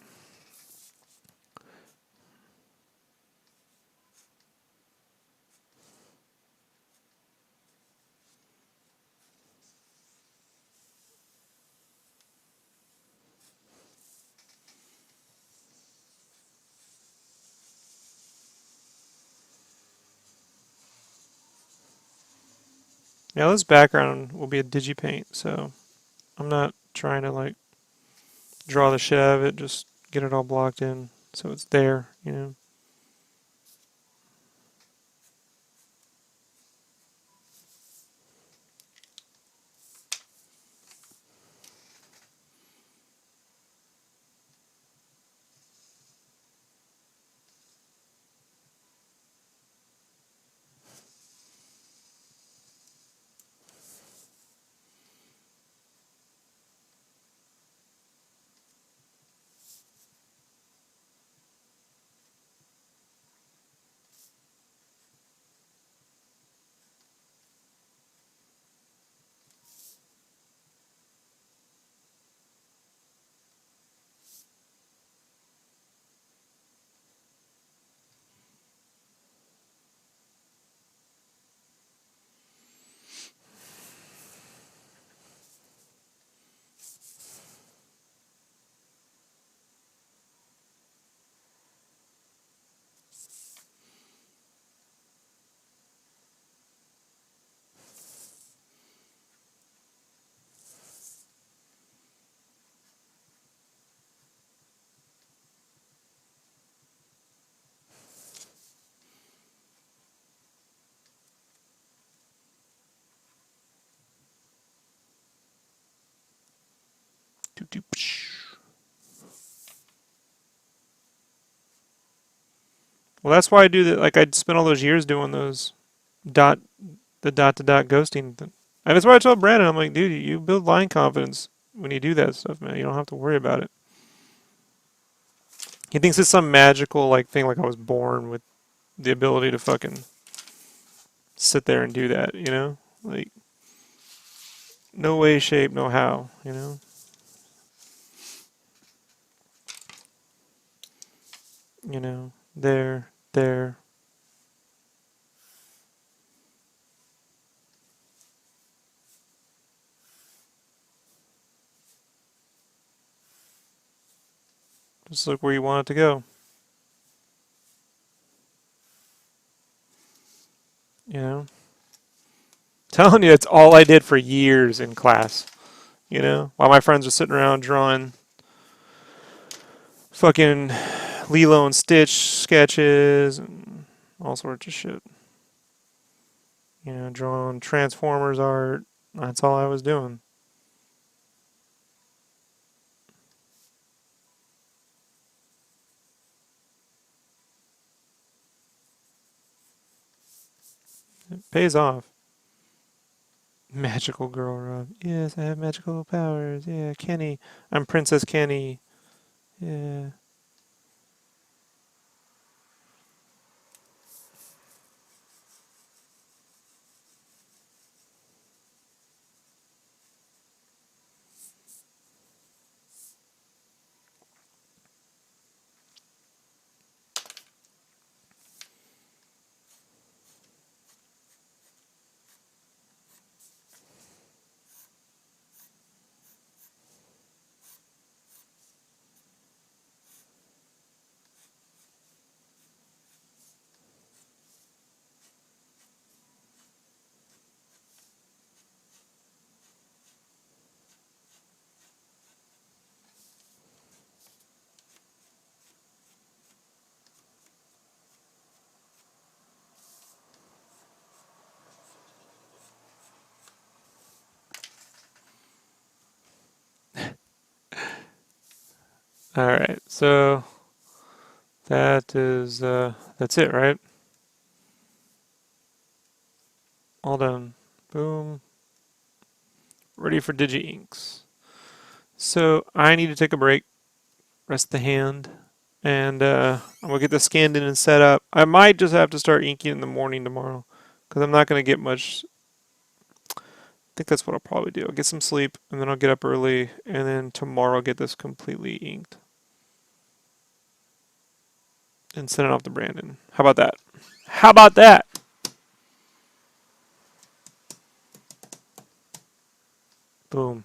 Yeah, this background will be a digipaint, so I'm not trying to like draw the shit out of it. Just get it all blocked in so it's there, you know. Well, that's why I do that. Like I spent all those years doing those dot the dot to dot ghosting. And that's why I told Brandon, I'm like, dude, you build line confidence when you do that stuff, man. You don't have to worry about it. He thinks it's some magical like thing, like I was born with the ability to fucking sit there and do that, you know? Like no way, shape, no how, you know? You know, there. Just look where you want it to go. You know? Telling you, it's all I did for years in class. You know? While my friends were sitting around drawing fucking Lilo and Stitch sketches and all sorts of shit. You know, drawing Transformers art. That's all I was doing. It pays off. Magical girl, Rob. Yes, I have magical powers. Yeah, Kenny. I'm Princess Kenny. Yeah. All right. So that's it, right? All done. Boom. Ready for Digi Inks. So I need to take a break, rest the hand, and I'm gonna get this scanned in and set up. I might just have to start inking in the morning tomorrow, because I'm not gonna get much. I think that's what I'll probably do. I'll get some sleep, and then I'll get up early, and then tomorrow I'll get this completely inked. and send it off to Brandon. How about that? How about that? Boom.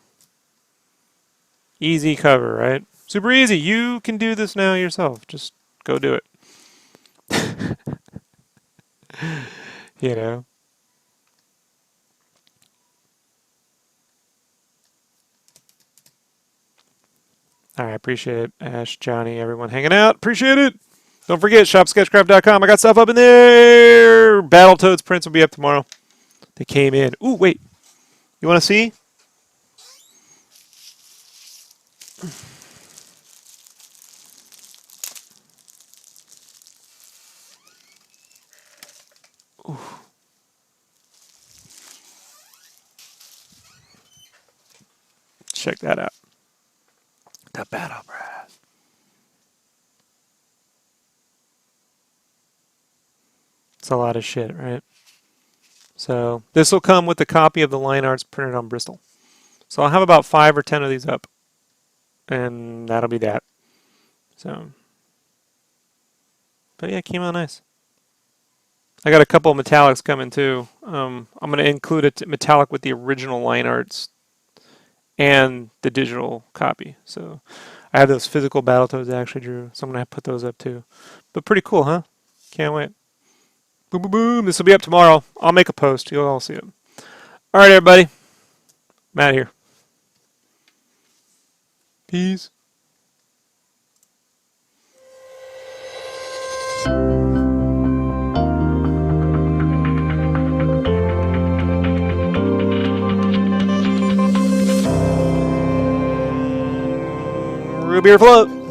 Easy cover, right? Super easy. You can do this now yourself. Just go do it. You know? All right, appreciate it. Ash, Johnny, everyone hanging out. Appreciate it. Don't forget, shopsketchcraft.com. I got stuff up in there. Battletoads prints will be up tomorrow. They came in. Ooh, wait. You want to see? Ooh. Check that out. The battle brass. It's a lot of shit, right? So this will come with a copy of the line arts printed on Bristol. So I'll have about 5 or 10 of these up. And that'll be that. So, but yeah, it came out nice. I got a couple of metallics coming too. I'm going to include a metallic with the original line arts and the digital copy. So I have those physical Battletoads I actually drew, so I'm going to put those up too. But pretty cool, huh? Can't wait. Boom, boom, boom. This will be up tomorrow. I'll make a post. You'll all see it. All right, everybody. Matt here. Peace. Root beer float.